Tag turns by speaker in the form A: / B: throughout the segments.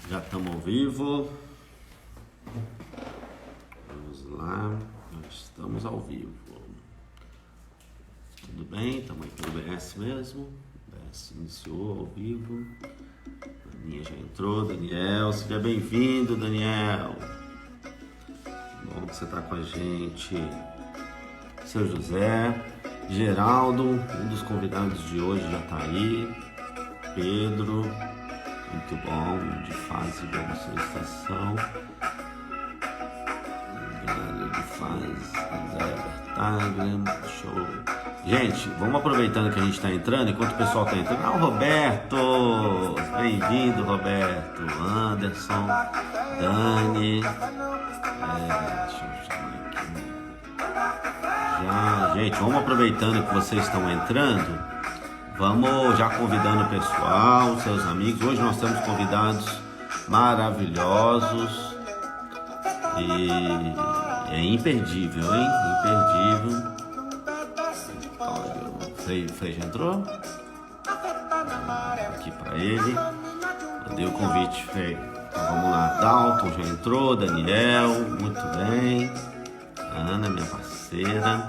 A: Já estamos ao vivo. Vamos lá. Nós estamos ao vivo. Tudo bem? Estamos aí pelo BS mesmo. O BS iniciou ao vivo. Daninha já entrou. Daniel, seja bem-vindo, Daniel. Bom que você está com a gente. Seu José. Geraldo, um dos convidados de hoje já está aí. Pedro. Muito bom, de fase de uma solicitação. De fase, André, show. Gente, vamos aproveitando que a gente está entrando, enquanto o pessoal está entrando. Ah, o Roberto! Bem-vindo, Roberto. Anderson, Dani. Deixa eu chamar aqui. Já, gente, vamos aproveitando que vocês estão entrando. Vamos já convidando o pessoal, seus amigos. Hoje nós temos convidados maravilhosos e é imperdível, hein? Imperdível. Olha, o Frei já entrou? Aqui para ele. Mandei o convite, Frei. Então vamos lá. Dalton já entrou, Daniel, muito bem. Ana, minha parceira.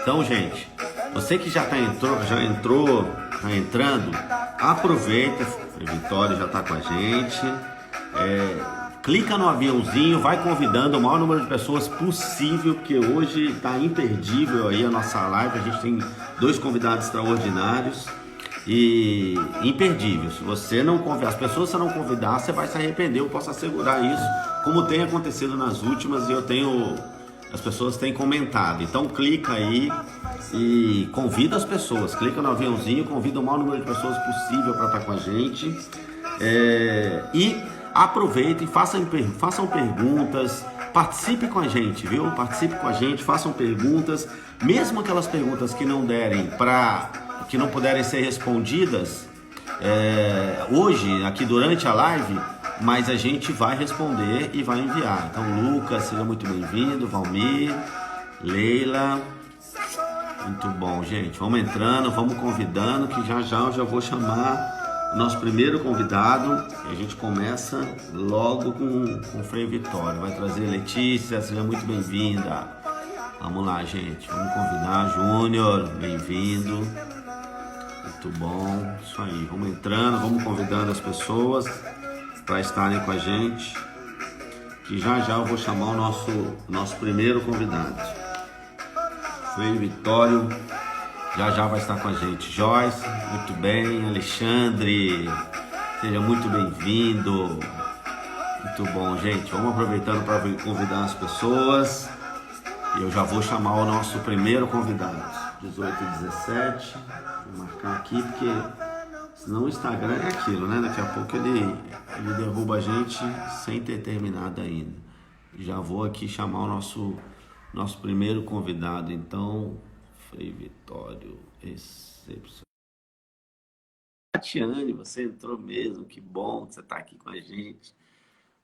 A: Então, gente, você que já entrando, aproveita, a Vitória já está com a gente, clica no aviãozinho, vai convidando o maior número de pessoas possível, porque hoje está imperdível aí a nossa live, a gente tem 2 convidados extraordinários e imperdível. Se você não convidar, as pessoas se não convidar, você vai se arrepender, eu posso assegurar isso, como tem acontecido nas últimas, e as pessoas têm comentado. Então clica aí e convida as pessoas, clica no aviãozinho, convida o maior número de pessoas possível para estar com a gente, e aproveitem, façam perguntas, participe com a gente, viu? Participe com a gente, façam perguntas, mesmo aquelas perguntas que não puderem ser respondidas hoje, aqui durante a live, mas a gente vai responder e vai enviar. Então, Lucas, seja muito bem-vindo, Valmir, Leila, muito bom, gente. Vamos entrando, vamos convidando, que já eu já vou chamar o nosso primeiro convidado. E a gente começa logo com o Frei Vitória. Vai trazer Letícia, seja muito bem-vinda. Vamos lá, gente, vamos convidar Júnior, bem-vindo. Muito bom, isso aí. Vamos entrando, vamos convidando as pessoas para estarem com a gente, que já eu vou chamar o nosso primeiro convidado. Frei Vitório já vai estar com a gente. Joyce, muito bem. Alexandre, seja muito bem-vindo. Muito bom, gente. Vamos aproveitando para convidar as pessoas. Eu já vou chamar o nosso primeiro convidado. 18 e 17. Vou marcar aqui porque senão o Instagram é aquilo, né? Daqui a pouco ele derruba a gente sem ter terminado ainda. Já vou aqui chamar o nosso primeiro convidado, então. Frei Vitório, excepcional. Tatiane, você entrou mesmo, que bom que você está aqui com a gente.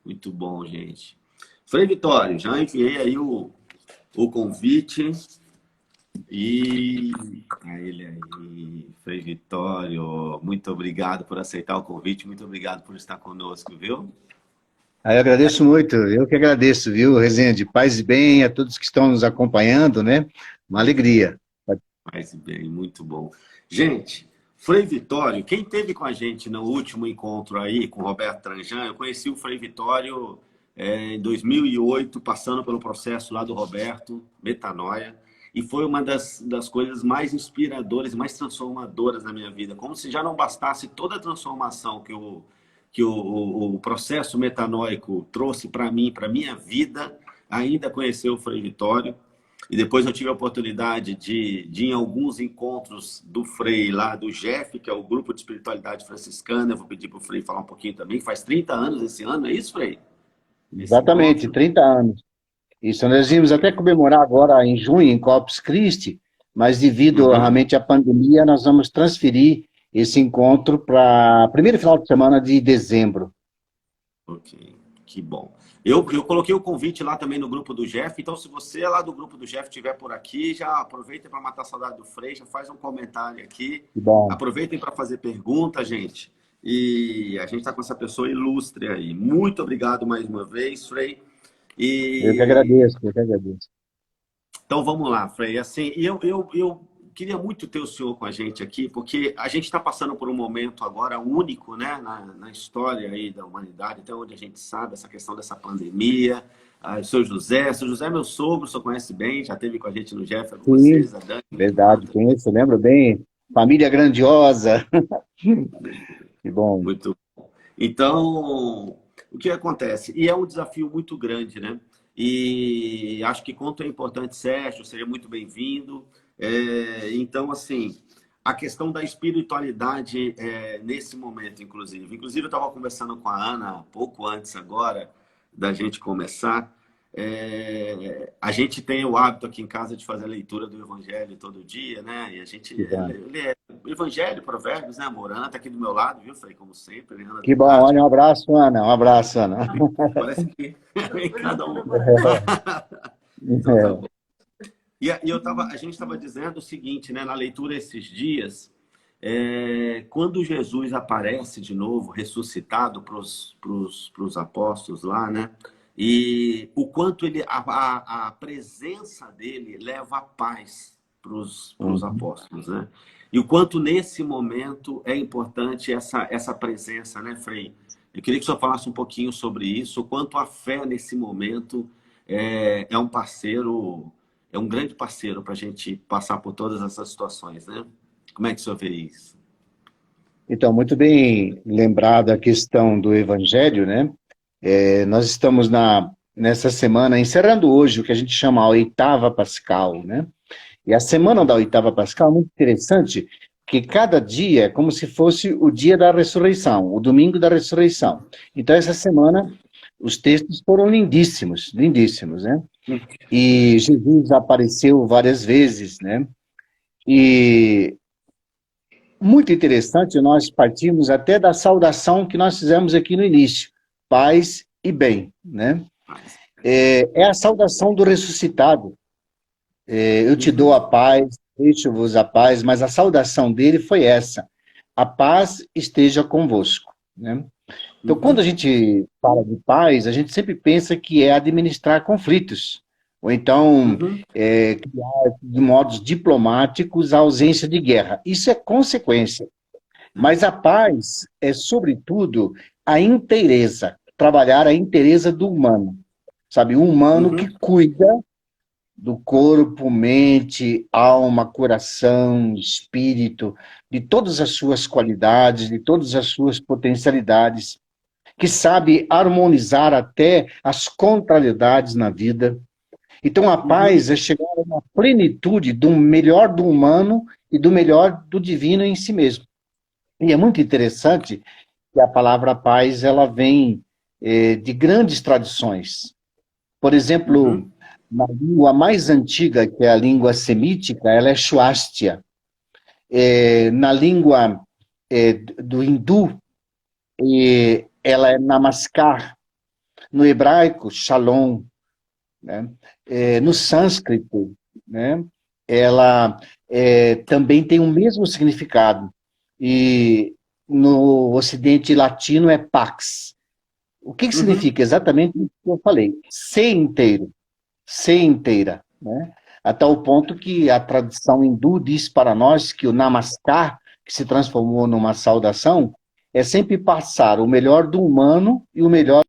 A: Muito bom, gente. Frei Vitório, já enviei aí o convite. E a ele aí, Frei Vitório, muito obrigado por aceitar o convite, muito obrigado por estar conosco, viu?
B: Eu agradeço muito, eu que agradeço, viu, Rezende? Paz e bem a todos que estão nos acompanhando, né? Uma alegria.
A: Paz e bem, muito bom. Gente, Frei Vitório, quem esteve com a gente no último encontro aí com o Roberto Tranjan, eu conheci o Frei Vitório em 2008, passando pelo processo lá do Roberto, Metanoia. E foi uma das coisas mais inspiradoras, mais transformadoras na minha vida. Como se já não bastasse toda a transformação que o processo metanóico trouxe para mim, para minha vida, ainda conhecer o Frei Vitório. E depois eu tive a oportunidade de ir em alguns encontros do Frei lá, do GEF, que é o Grupo de Espiritualidade Franciscana. Eu vou pedir para o Frei falar um pouquinho também. Faz 30 anos esse ano, é isso, Frei? Esse
B: Exatamente,
A: encontro?
B: 30 anos. Isso, nós íamos até comemorar agora em junho, em Corpus Christi, mas devido
A: Uhum.
B: realmente à pandemia, nós vamos transferir esse encontro para primeiro final de semana de dezembro.
A: Ok, que bom. Eu coloquei o convite lá também no grupo do Jeff, então se você é lá do grupo do Jeff estiver por aqui, já aproveita para matar a saudade do Frei, já faz um comentário aqui.
B: Que bom.
A: Aproveitem para fazer pergunta, gente. E a gente está com essa pessoa ilustre aí. Muito obrigado mais uma vez, Frei.
B: Eu que
A: E
B: agradeço, eu que agradeço.
A: então vamos lá, Frei. Assim, eu queria muito ter o senhor com a gente aqui, porque a gente está passando por um momento agora único, né, na história aí da humanidade, até onde a gente sabe, essa questão dessa pandemia. Ah, seu José é meu sogro, o senhor conhece bem, já esteve com a gente no Jeffer com
B: Sim,
A: vocês, a Dani, a
B: verdade,
A: Renata.
B: conheço, lembro bem. Família grandiosa. Que bom.
A: Muito. Então, o que acontece? E é um desafio muito grande, né? E acho que quanto é importante, Sérgio, seria muito bem-vindo. Então, assim, a questão da espiritualidade nesse momento, inclusive. Inclusive, eu estava conversando com a Ana pouco antes agora da gente começar. A gente tem o hábito aqui em casa de fazer a leitura do Evangelho todo dia, né? E a gente
B: Que bom.
A: lê Evangelho, Provérbios, né? A Morana está aqui do meu lado, viu, Frei? Como sempre, ele anda
B: Que
A: do
B: bom.
A: lado.
B: Olha, um abraço, Ana. Um abraço, Ana.
A: Parece que em cada um. Então tá bom. A gente estava dizendo o seguinte, né? Na leitura esses dias, quando Jesus aparece de novo, ressuscitado para os apóstolos lá, né? E o quanto a presença dele leva a paz para os
B: Uhum.
A: apóstolos, né? E o quanto nesse momento é importante essa presença, né, Frei? Eu queria que o senhor falasse um pouquinho sobre isso, o quanto a fé nesse momento é um parceiro, é um grande parceiro para a gente passar por todas essas situações, né? Como é que o senhor vê isso?
B: Então, muito bem lembrada a questão do Evangelho, né? Nós estamos nessa semana, encerrando hoje o que a gente chama a oitava Pascal, né? E a semana da oitava Pascal é muito interessante, que cada dia é como se fosse o dia da ressurreição, o domingo da ressurreição. Então, essa semana, os textos foram lindíssimos, lindíssimos, né? E Jesus apareceu várias vezes, né? E muito interessante, nós partimos até da saudação que nós fizemos aqui no início, paz e bem, né? É a saudação do ressuscitado. Eu te dou
A: Uhum,
B: a paz, deixo-vos a paz, mas a saudação dele foi essa: a paz esteja convosco, né? Então, quando a
A: uhum,
B: gente fala de paz, a gente sempre pensa que é administrar conflitos, ou então
A: uhum,
B: criar de modos diplomáticos a ausência de guerra. Isso é consequência. Mas a paz é, sobretudo, a inteireza, trabalhar a inteireza do humano, sabe? O humano que
A: uhum,
B: cuida do corpo, mente, alma, coração, espírito, de todas as suas qualidades, de todas as suas potencialidades, que sabe harmonizar até as contrariedades na vida. Então, a
A: uhum.
B: paz é chegar a uma plenitude do melhor do humano e do melhor do divino em si mesmo. E é muito interessante que a palavra paz ela vem de grandes tradições. Por exemplo,
A: Uhum,
B: na língua mais antiga, que é a língua semítica, ela é Shwastia. Na língua do hindu, ela é Namaskar. No hebraico, Shalom. Né? No sânscrito, né? Ela também tem o mesmo significado. E no ocidente latino é Pax. O que
A: uhum.
B: significa exatamente o que eu falei? Ser inteiro, ser inteira, né? A tal ponto que a tradição hindu diz para nós que o Namaskar, que se transformou numa saudação, é sempre passar o melhor do humano e o melhor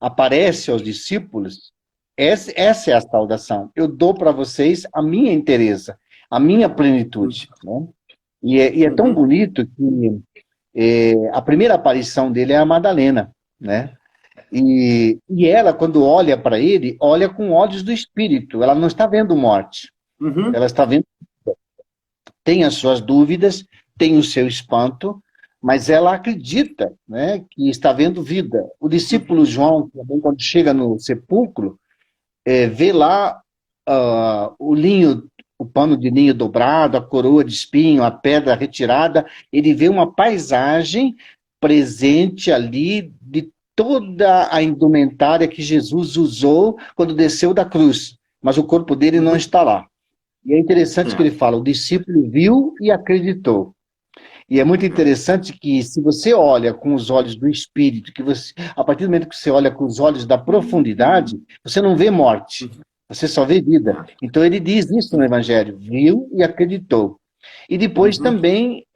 B: aparece aos discípulos. Essa é a saudação. Eu dou para vocês a minha inteireza, a minha plenitude, né? E é tão
A: Uhum.
B: bonito que a primeira aparição dele é a Madalena, né? E ela, quando olha para ele, olha com olhos do espírito. Ela não está vendo morte.
A: Uhum.
B: Ela está vendo, tem as suas dúvidas, tem o seu espanto, mas ela acredita, né, que está vendo vida. O discípulo João, também, quando chega no sepulcro, vê lá o linho, o pano de linho dobrado, a coroa de espinho, a pedra retirada, ele vê uma paisagem presente ali de toda a indumentária que Jesus usou quando desceu da cruz. mas o corpo dele não está lá. E é interessante que
A: É.
B: ele fala, o discípulo viu e acreditou. E é muito interessante que se você olha com os olhos do espírito, a partir do momento que você olha com os olhos da profundidade, você não vê morte, você só vê vida.
A: É.
B: Então ele diz isso no Evangelho, viu e acreditou. E depois
A: Uhum.
B: também,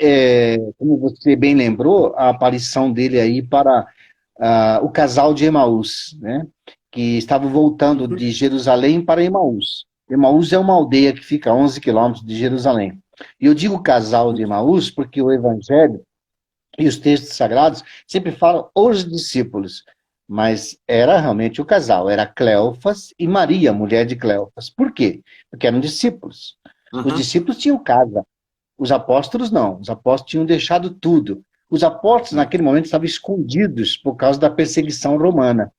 B: como você bem lembrou, a aparição dele aí para o casal de Emaús, né? Que estava voltando
A: Uhum.
B: de Jerusalém para Emaús. Emaús é uma aldeia que fica a 11 quilômetros de Jerusalém. E eu digo casal de Emaús porque o Evangelho e os textos sagrados sempre falam os discípulos, mas era realmente o casal, era Cleofas e Maria, mulher de Cleofas. Por quê? Porque eram discípulos. Os
A: Uhum.
B: discípulos tinham casa, os apóstolos não, os apóstolos tinham deixado tudo. Os apóstolos naquele momento estavam escondidos por causa da perseguição romana.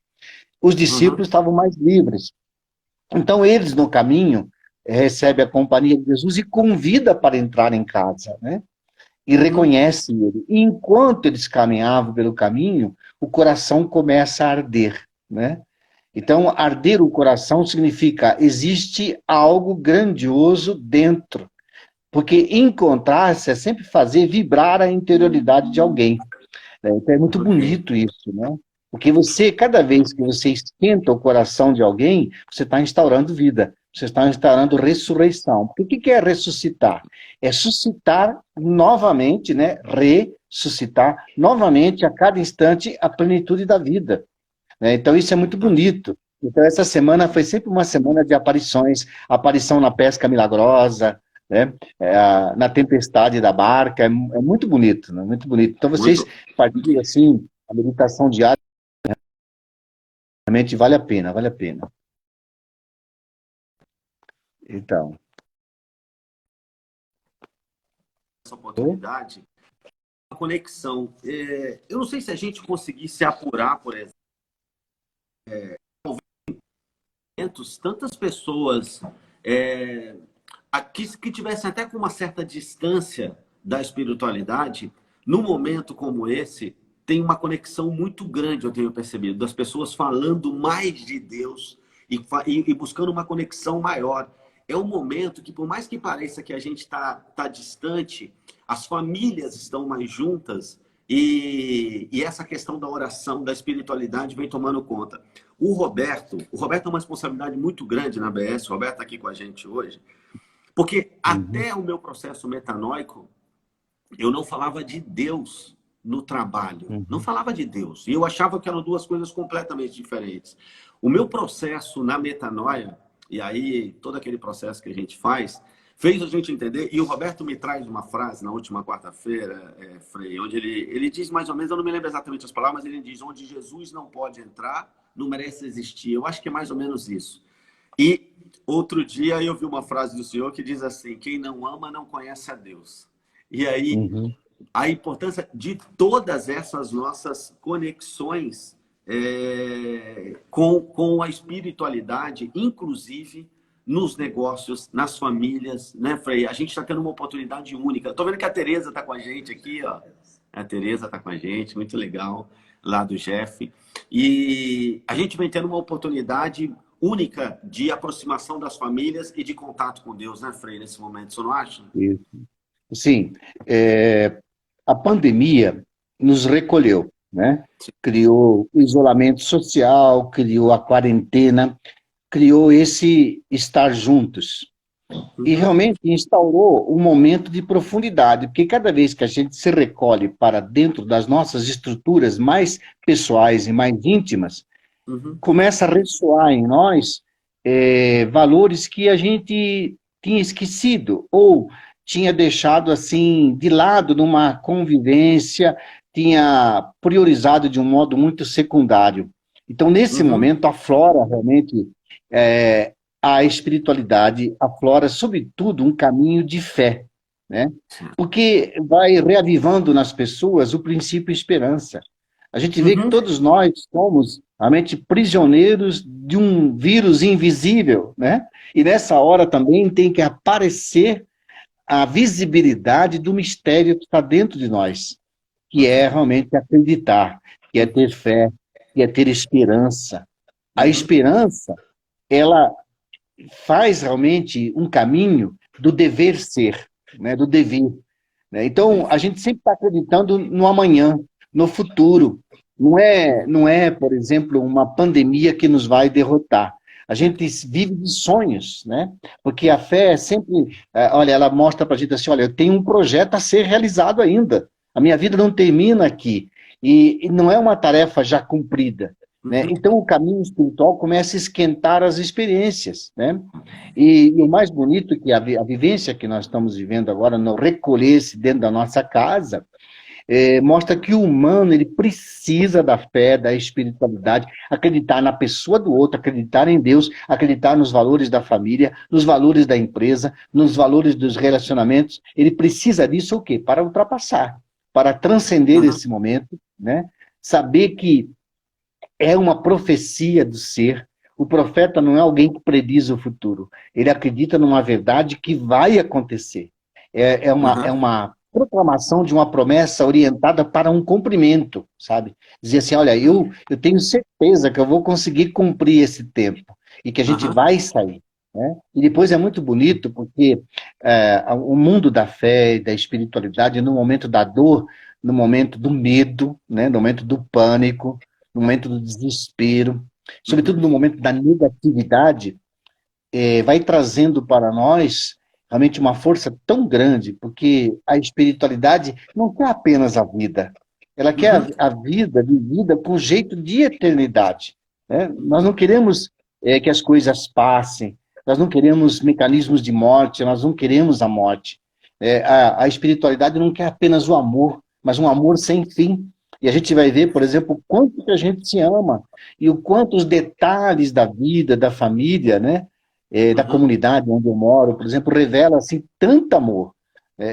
B: Os discípulos
A: Uhum.
B: estavam mais livres. Então eles no caminho recebem a companhia de Jesus e convida para entrar em casa, né? E
A: Uhum.
B: reconhece ele. E enquanto eles caminhavam pelo caminho, o coração começa a arder, né? Então, arder o coração significa existe algo grandioso dentro. Porque encontrar-se é sempre fazer vibrar a interioridade de alguém. Né? Então é muito
A: Ok.
B: bonito isso, né? Porque você, cada vez que você esquenta o coração de alguém, você está instaurando vida, você está instaurando ressurreição. Porque o que é ressuscitar? É suscitar novamente, né? Ressuscitar novamente a cada instante a plenitude da vida. Né? Então isso é muito bonito. Então essa semana foi sempre uma semana de aparições, aparição na pesca milagrosa, né? Na tempestade da barca, é muito bonito, né? Muito bonito. Então vocês
A: Muito.
B: partilham assim, a meditação diária realmente vale a pena, vale a pena. Então,
A: Essa
B: oh,
A: oportunidade, a conexão. Eu não sei se a gente conseguisse apurar, por exemplo, tantas pessoas aqui que tivessem até com uma certa distância da espiritualidade, num momento como esse, tem uma conexão muito grande, eu tenho percebido, das pessoas falando mais de Deus e buscando uma conexão maior. É um momento que, por mais que pareça que a gente tá distante, as famílias estão mais juntas e essa questão da oração, da espiritualidade vem tomando conta. O Roberto tem uma responsabilidade muito grande na ABS, o Roberto está aqui com a gente hoje, porque
B: uhum,
A: até o meu processo metanóico, eu não falava de Deus no trabalho. Não
B: uhum,
A: falava de Deus. E eu achava que eram duas coisas completamente diferentes. O meu processo na metanoia, e aí todo aquele processo que a gente faz, fez a gente entender. E o Roberto me traz uma frase na última quarta-feira, Frei, onde ele diz mais ou menos, eu não me lembro exatamente as palavras, mas ele diz: onde Jesus não pode entrar, não merece existir. Eu acho que é mais ou menos isso. E outro dia eu vi uma frase do senhor que diz assim: quem não ama não conhece a Deus. E aí,
B: uhum.
A: a importância de todas essas nossas conexões com a espiritualidade, inclusive nos negócios, nas famílias, né, Frei? A gente está tendo uma oportunidade única. Estou vendo que a Tereza está com a gente aqui, ó. A Tereza está com a gente, muito legal, lá do Jeff. E a gente vem tendo uma oportunidade única de aproximação das famílias e de contato com Deus, né, Frei, nesse momento, você não acha?
B: Isso. Sim, a pandemia nos recolheu, né? Criou o isolamento social, criou a quarentena, criou esse estar juntos. E
A: Uhum.
B: realmente instaurou um momento de profundidade, porque cada vez que a gente se recolhe para dentro das nossas estruturas mais pessoais e mais íntimas,
A: Uhum.
B: começa a ressoar em nós valores que a gente tinha esquecido ou tinha deixado assim de lado numa convivência, tinha priorizado de um modo muito secundário. Então, nesse
A: Uhum.
B: momento, aflora realmente é, a espiritualidade, aflora, sobretudo, um caminho de fé, né? Porque vai reavivando nas pessoas o princípio esperança. A gente vê que
A: Uhum.
B: todos nós somos realmente prisioneiros de um vírus invisível, né? E nessa hora também tem que aparecer a visibilidade do mistério que está dentro de nós, que é realmente acreditar, que é ter fé, que é ter esperança. A
A: Uhum.
B: esperança, ela faz realmente um caminho do dever ser, né, do dever. Né? Então, a gente sempre está acreditando no amanhã, no futuro. Não é, por exemplo, uma pandemia que nos vai derrotar. A gente vive de sonhos, né? Porque a fé é sempre, olha, ela mostra para a gente assim, olha, eu tenho um projeto a ser realizado ainda. A minha vida não termina aqui. E não é uma tarefa já cumprida. Né?
A: Uhum.
B: Então, o caminho espiritual começa a esquentar as experiências. Né? E o mais bonito é que a vivência que nós estamos vivendo agora, no recolher-se dentro da nossa casa, mostra que o humano ele precisa da fé, da espiritualidade, acreditar na pessoa do outro, acreditar em Deus, acreditar nos valores da família, nos valores da empresa, nos valores dos relacionamentos. Ele precisa disso o quê? Para ultrapassar, para transcender
A: Uhum.
B: esse momento, né? Saber que é uma profecia do ser. O profeta não é alguém que prediz o futuro. Ele acredita numa verdade que vai acontecer.
A: Uhum.
B: É uma proclamação de uma promessa orientada para um cumprimento, sabe? Dizer assim, olha, eu tenho certeza que eu vou conseguir cumprir esse tempo e que a gente
A: Uhum.
B: vai sair. Né? E depois é muito bonito porque o mundo da fé e da espiritualidade, no momento da dor, no momento do medo, né? No momento do pânico, no momento do desespero, sobretudo
A: Uhum.
B: no momento da negatividade, vai trazendo para nós realmente uma força tão grande, porque a espiritualidade não quer apenas a vida, ela quer
A: Uhum.
B: a vida vivida com jeito de eternidade. Né? Nós não queremos que as coisas passem, nós não queremos mecanismos de morte, nós não queremos a morte. A espiritualidade não quer apenas o amor, mas um amor sem fim. E a gente vai ver, por exemplo, o quanto que a gente se ama e o quanto os detalhes da vida, da família, né, da
A: Uhum.
B: comunidade onde eu moro, por exemplo, revela assim tanto amor.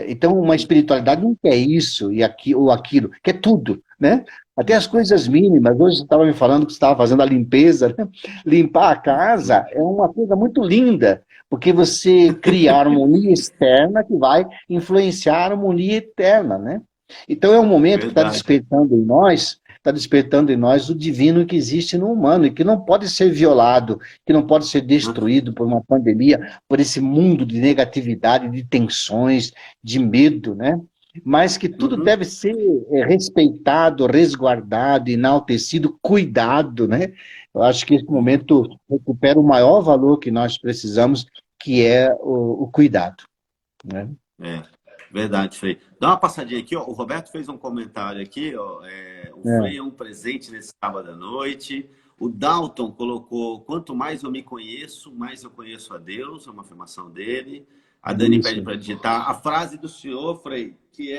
B: Então, uma espiritualidade não quer isso e ou aquilo, quer tudo, né? Até as coisas mínimas. Hoje você estava me falando que você estava fazendo a limpeza, né? Limpar a casa é uma coisa muito linda, porque você cria harmonia externa que vai influenciar a harmonia eterna, né? Então é um momento que
A: Verdade.
B: está despertando em nós o divino que existe no humano e que não pode ser violado, que não pode ser
A: Uhum.
B: destruído por uma pandemia, por esse mundo de negatividade, de tensões, de medo, né? Mas que tudo
A: Uhum.
B: deve ser respeitado, resguardado, enaltecido, cuidado, né? Eu acho que esse
A: Uhum.
B: momento recupera o maior valor que nós precisamos, que é o cuidado, né?
A: É, verdade, Frei. Dá uma passadinha aqui, ó. O Roberto fez um comentário aqui, ó. O
B: É,
A: Frei é um presente nesse sábado à noite. O Dalton colocou: quanto mais eu me conheço, mais eu conheço a Deus. É uma afirmação dele. A Dani pede
B: isso.
A: para digitar a frase do senhor, Frei, que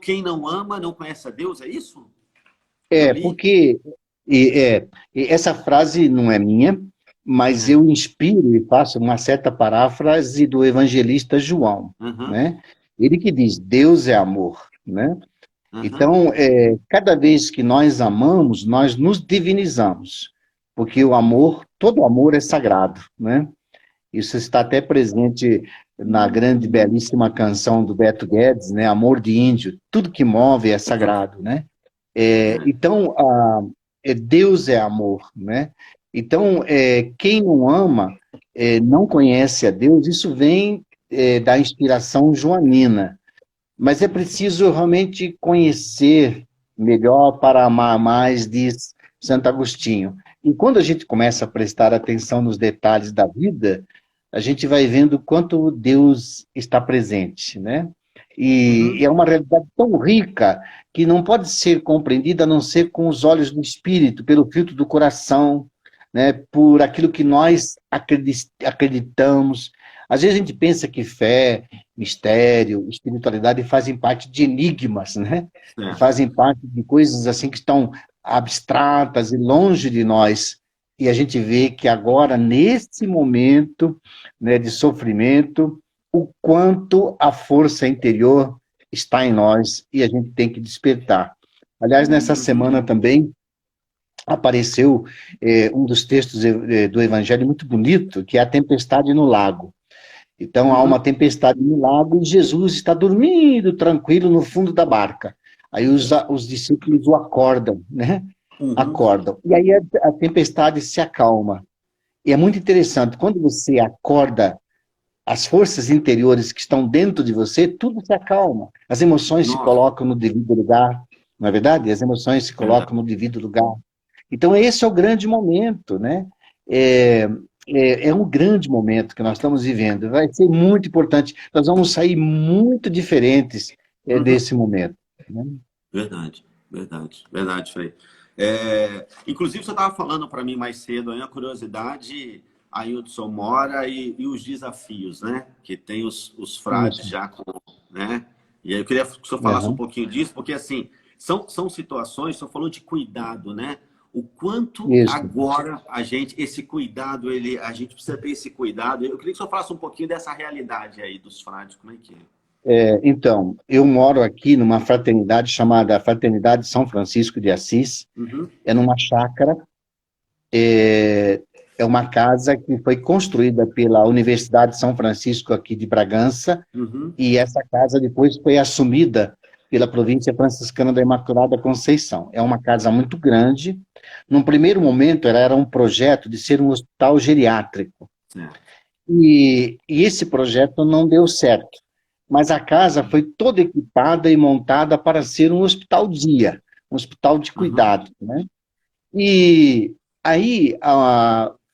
A: quem não ama não conhece a Deus, é isso? Eu li.
B: Porque e essa frase não é minha, mas
A: É.
B: eu inspiro e faço uma certa paráfrase do evangelista João,
A: Uhum.
B: né? Ele que diz, Deus é amor, né?
A: Uhum.
B: Então, cada vez que nós amamos, nós nos divinizamos, porque o amor, todo amor é sagrado, né? Isso está até presente na grande, belíssima canção do Beto Guedes, né? Amor de Índio, tudo que move é
A: Uhum.
B: sagrado, né?
A: É.
B: Então, Deus é amor, né? Então, quem não ama, não conhece a Deus, isso vem da inspiração joanina. Mas é preciso realmente conhecer melhor para amar mais, diz Santo Agostinho. E quando a gente começa a prestar atenção nos detalhes da vida, a gente vai vendo quanto Deus está presente, né? E
A: Uhum.
B: é uma realidade tão rica que não pode ser compreendida a não ser com os olhos do espírito, pelo filtro do coração, né? Por aquilo que nós acreditamos. Às vezes a gente pensa que fé, mistério, espiritualidade fazem parte de enigmas, né?
A: Certo.
B: Fazem parte de coisas assim que estão abstratas e longe de nós. E a gente vê que agora, nesse momento, né, de sofrimento, o quanto a força interior está em nós e a gente tem que despertar. Aliás, nessa
A: Uhum.
B: semana também apareceu um dos textos do Evangelho muito bonito, que é a tempestade no lago. Então há uma
A: Uhum.
B: tempestade no lago e Jesus está dormindo tranquilo no fundo da barca. Aí os discípulos o acordam, né?
A: Uhum.
B: Acordam. E aí a tempestade se acalma. E é muito interessante, quando você acorda as forças interiores que estão dentro de você, tudo se acalma. As emoções se
A: Nossa,
B: colocam no devido lugar, não é verdade? As emoções se
A: verdade.
B: colocam no devido lugar. Então, esse é o grande momento, né? É, é um grande momento que nós estamos vivendo. Vai ser muito importante. Nós vamos sair muito diferentes
A: Uhum.
B: desse momento, né?
A: Verdade, verdade, verdade, Frei. Inclusive, você estava falando para mim mais cedo aí, a curiosidade, aí onde o senhor mora e os desafios, né? Que tem os frades
B: Isso.
A: já com, né? E aí eu queria que o senhor falasse um
B: Aham.
A: pouquinho disso, porque assim, são situações, o senhor falou de cuidado, né? O quanto
B: Isso.
A: agora esse cuidado, a gente precisa ter esse cuidado. Eu queria que o senhor falasse um pouquinho dessa realidade aí dos frades, como é que é?
B: Então, eu moro aqui numa fraternidade chamada Fraternidade São Francisco de Assis.
A: Uhum,
B: É numa chácara. É, é uma casa que foi construída pela Universidade de São Francisco aqui de Bragança,
A: uhum,
B: e essa casa depois foi assumida pela província franciscana da Imaculada Conceição. É uma casa muito grande. Num primeiro momento, ela era um projeto de ser um hospital geriátrico.
A: certo.
B: E esse projeto não deu certo. Mas a casa foi toda equipada e montada para ser um hospital dia, um hospital de
A: Uhum,
B: cuidado, né? E aí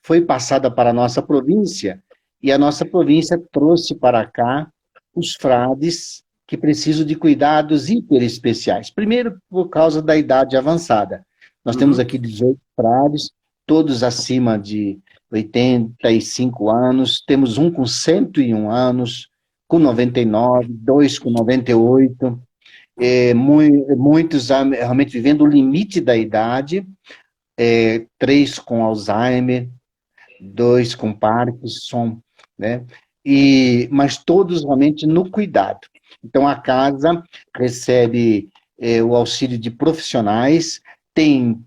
B: foi passada para a nossa província, e a nossa província trouxe para cá os frades que precisam de cuidados hiper especiais. Primeiro, por causa da idade avançada. Nós temos
A: uhum.
B: aqui 18 frades, todos acima de 85 anos, temos um com 101 anos, com 99, dois com 98, muitos realmente vivendo o limite da idade, três com Alzheimer, dois com Parkinson, né? Mas todos realmente no cuidado. Então a casa recebe o auxílio de profissionais, tem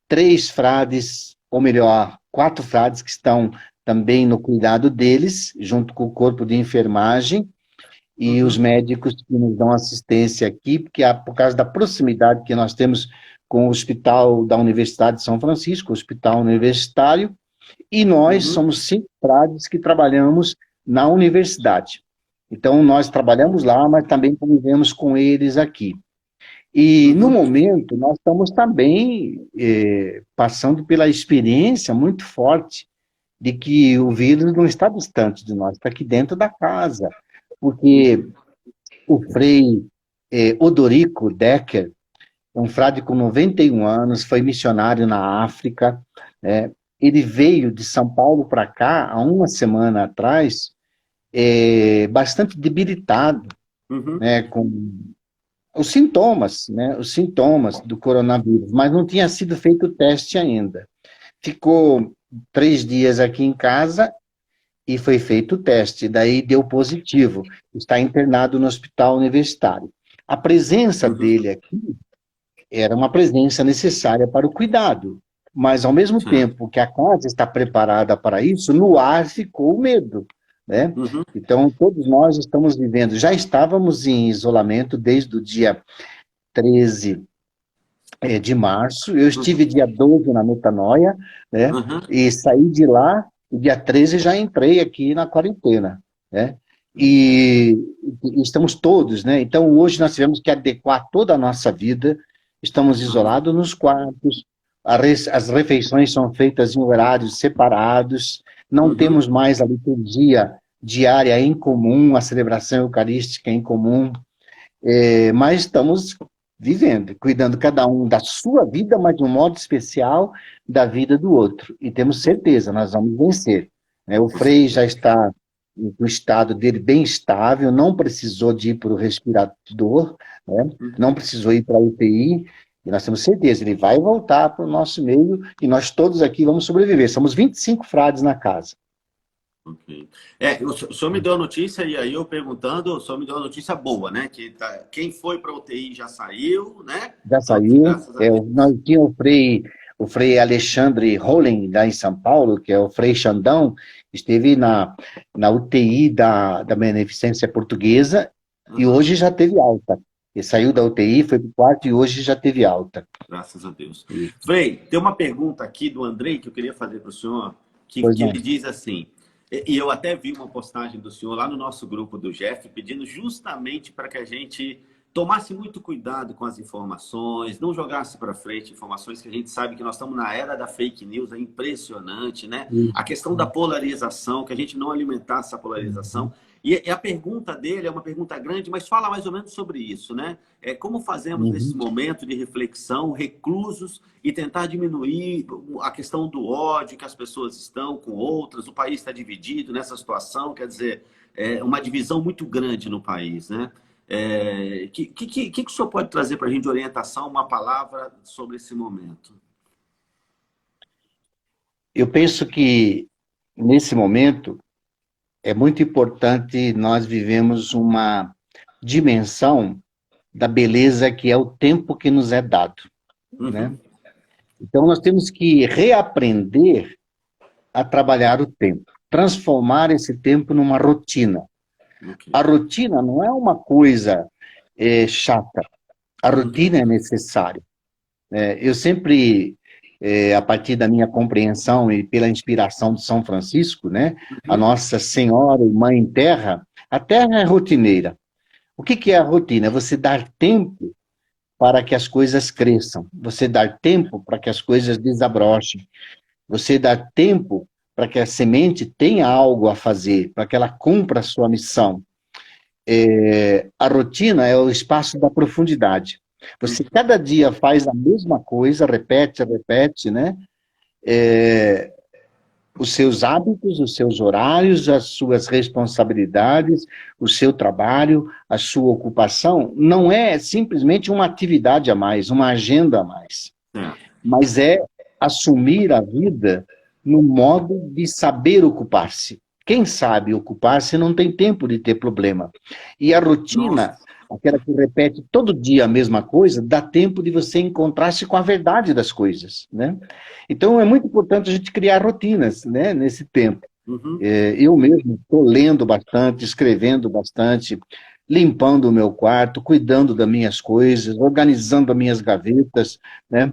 B: três frades, ou melhor, quatro frades que estão também no cuidado deles, junto com o corpo de enfermagem, e os
A: Uhum,
B: médicos que nos dão assistência aqui, porque por causa da proximidade que nós temos com o Hospital da Universidade de São Francisco, o Hospital Universitário, e nós
A: uhum,
B: somos 5 frades que trabalhamos na universidade. Então, nós trabalhamos lá, mas também convivemos com eles aqui. E, no
A: uhum.
B: momento, nós estamos também passando pela experiência muito forte de que o vírus não está distante de nós, está aqui dentro da casa. Porque
A: Uhum,
B: o frei Odorico Decker, um frade com 91 anos, foi missionário na África. Ele veio de São Paulo para cá, há uma semana atrás, bastante debilitado,
A: uhum,
B: né, com os sintomas do coronavírus, mas não tinha sido feito o teste ainda. Ficou 3 dias aqui em casa e foi feito o teste, daí deu positivo. Está internado no hospital universitário. A presença
A: uhum.
B: dele aqui era uma presença necessária para o cuidado, mas ao mesmo
A: Certo.
B: tempo que a casa está preparada para isso, no ar ficou o medo, né?
A: Uhum,
B: Então, todos nós estamos vivendo, já estávamos em isolamento desde o dia 13 de março, eu estive
A: uhum,
B: dia 12 na Metanoia, né?
A: uhum.
B: E saí de lá, e dia 13 já entrei aqui na quarentena, né? E, e estamos todos, né? Então, hoje nós tivemos que adequar toda a nossa vida, estamos
A: Uhum,
B: isolados nos quartos, as refeições são feitas em horários separados, não
A: uhum.
B: temos mais a liturgia diária em comum, a celebração eucarística em comum, mas estamos vivendo, cuidando cada um da sua vida, mas de um modo especial da vida do outro. E temos certeza, nós vamos vencer, né? O
A: Com
B: Frei já
A: certeza.
B: está no estado dele bem estável, não precisou de ir para o respirador, né? Não
A: Uhum.
B: precisou ir para a UTI, e nós temos certeza, ele vai voltar para o nosso meio e nós todos aqui vamos sobreviver. Somos 25 frades na casa.
A: Ok. O senhor me deu a notícia, e aí eu perguntando, o senhor me deu a notícia boa, né? Quem foi para a UTI já saiu, né?
B: Já
A: Então,
B: saiu.
A: graças a Deus.
B: Nós tínhamos o Frei Alexandre Hollen, lá em São Paulo, que é o Frei Xandão, esteve na UTI da Beneficência Portuguesa e
A: Uhum.
B: hoje já teve alta. Ele saiu da UTI, foi para o quarto e hoje já teve alta.
A: Graças a Deus.
B: E-
A: Frei, tem uma pergunta aqui do Andrei que eu queria fazer para o senhor.
B: Pois
A: que ele
B: não.
A: diz assim, e eu até vi uma postagem do senhor lá no nosso grupo do Jeff, pedindo justamente para que a gente tomasse muito cuidado com as informações, não jogasse para frente informações que a gente sabe que nós estamos na era da fake news, é impressionante, né? A questão da polarização, que a gente não alimentasse essa polarização. E a pergunta dele é uma pergunta grande, mas fala mais ou menos sobre isso, né? Como fazemos nesse
B: Uhum.
A: momento de reflexão, reclusos, e tentar diminuir a questão do ódio que as pessoas estão com outras, o país está dividido nessa situação, quer dizer, uma divisão muito grande no país, né? Que o senhor pode trazer para a gente de orientação, uma palavra sobre esse momento?
B: Eu penso que, nesse momento, é muito importante nós vivemos uma dimensão da beleza que é o tempo que nos é dado, né?
A: Uhum.
B: Então, nós temos que reaprender a trabalhar o tempo, transformar esse tempo numa rotina.
A: Ok.
B: A rotina não é uma coisa chata, a
A: Uhum.
B: rotina é necessária. Eu sempre, a partir da minha compreensão e pela inspiração de São Francisco, né, a
A: Uhum.
B: Nossa Senhora e Mãe Terra, a Terra é rotineira. O que é a rotina? É você dar tempo para que as coisas cresçam, você dar tempo para que as coisas desabrochem, você dar tempo para que a semente tenha algo a fazer, para que ela cumpra a sua missão. A rotina é o espaço da profundidade. Você cada dia faz a mesma coisa, repete, né? Os seus hábitos, os seus horários, as suas responsabilidades, o seu trabalho, a sua ocupação, não é simplesmente uma atividade a mais, uma agenda a mais,
A: Certo.
B: mas é assumir a vida no modo de saber ocupar-se. Quem sabe ocupar-se não tem tempo de ter problema. E a rotina,
A: Nossa.
B: aquela que repete todo dia a mesma coisa, dá tempo de você encontrar-se com a verdade das coisas, né? Então é muito importante a gente criar rotinas, né, nesse tempo.
A: Uhum.
B: Eu mesmo estou lendo bastante, escrevendo bastante, limpando o meu quarto, cuidando das minhas coisas, organizando as minhas gavetas, né?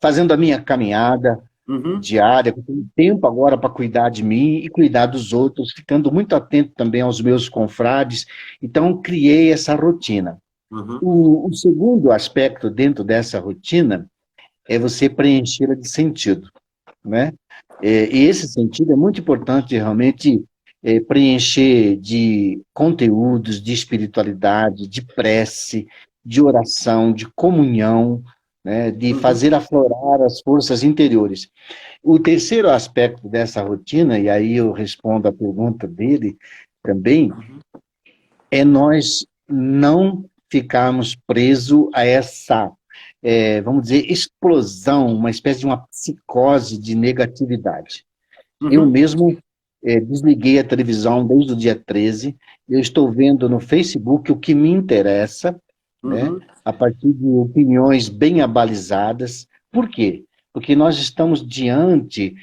B: Fazendo a minha caminhada
A: Uhum.
B: diária, eu tenho tempo agora para cuidar de mim e cuidar dos outros, ficando muito atento também aos meus confrades. Então, criei essa rotina.
A: Uhum.
B: O segundo aspecto dentro dessa rotina é você preenchê-la de sentido, né? E esse sentido é muito importante realmente preencher de conteúdos, de espiritualidade, de prece, de oração, de comunhão, né? De
A: Uhum.
B: fazer aflorar as forças interiores. O terceiro aspecto dessa rotina, e aí eu respondo a pergunta dele também, é nós não ficarmos presos a essa, vamos dizer, explosão, uma espécie de uma psicose de negatividade. Eu
A: Uhum.
B: mesmo desliguei a televisão desde o dia 13, eu estou vendo no Facebook o que me interessa, né,
A: Uhum.
B: a partir de opiniões bem abalizadas. Por quê? Porque nós estamos diante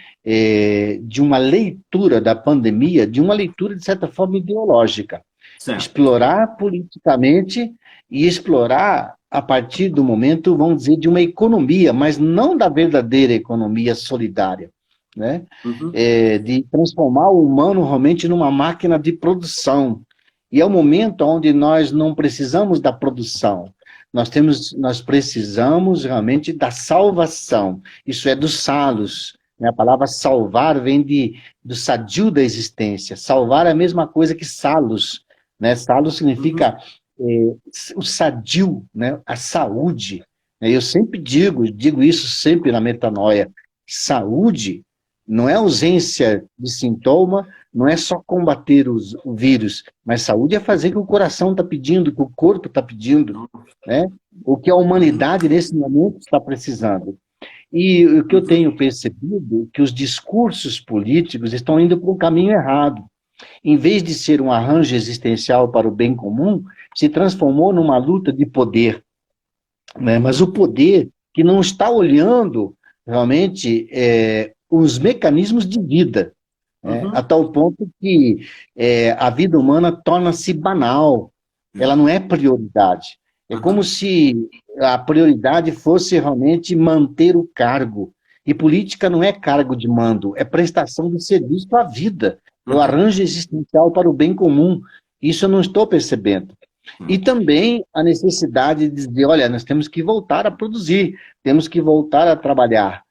B: de uma leitura da pandemia, de uma leitura, de certa forma, ideológica.
A: Certo.
B: Explorar politicamente e explorar a partir do momento, vamos dizer, de uma economia, mas não da verdadeira economia solidária, né?
A: Uhum.
B: De transformar o humano realmente numa máquina de produção. E é o momento onde nós não precisamos da produção, nós precisamos realmente da salvação. Isso é dos salos, né? A palavra salvar vem do sadio da existência. Salvar é a mesma coisa que salos, né? Salos
A: Uhum.
B: significa o sadio, né? A saúde. Eu sempre digo isso sempre na metanoia. Saúde não é ausência de sintoma, não é só combater o vírus, mas saúde é fazer o que o coração está pedindo, o que o corpo está pedindo, né? O que a
A: Uhum.
B: humanidade nesse momento está precisando. E o que eu
A: Uhum.
B: tenho percebido é que os discursos políticos estão indo para um caminho errado. Em vez de ser um arranjo existencial para o bem comum, se transformou numa luta de poder, né? Mas o poder que não está olhando realmente os mecanismos de vida, né? A
A: Uhum.
B: tal ponto que a vida humana torna-se banal, ela não é prioridade. É como
A: Uhum.
B: se a prioridade fosse realmente manter o cargo. E política não é cargo de mando, é prestação de serviço à vida. É o
A: Uhum.
B: arranjo existencial para o bem comum. Isso eu não estou percebendo. E também a necessidade de dizer, olha, nós temos que voltar a produzir, temos que voltar a trabalhar.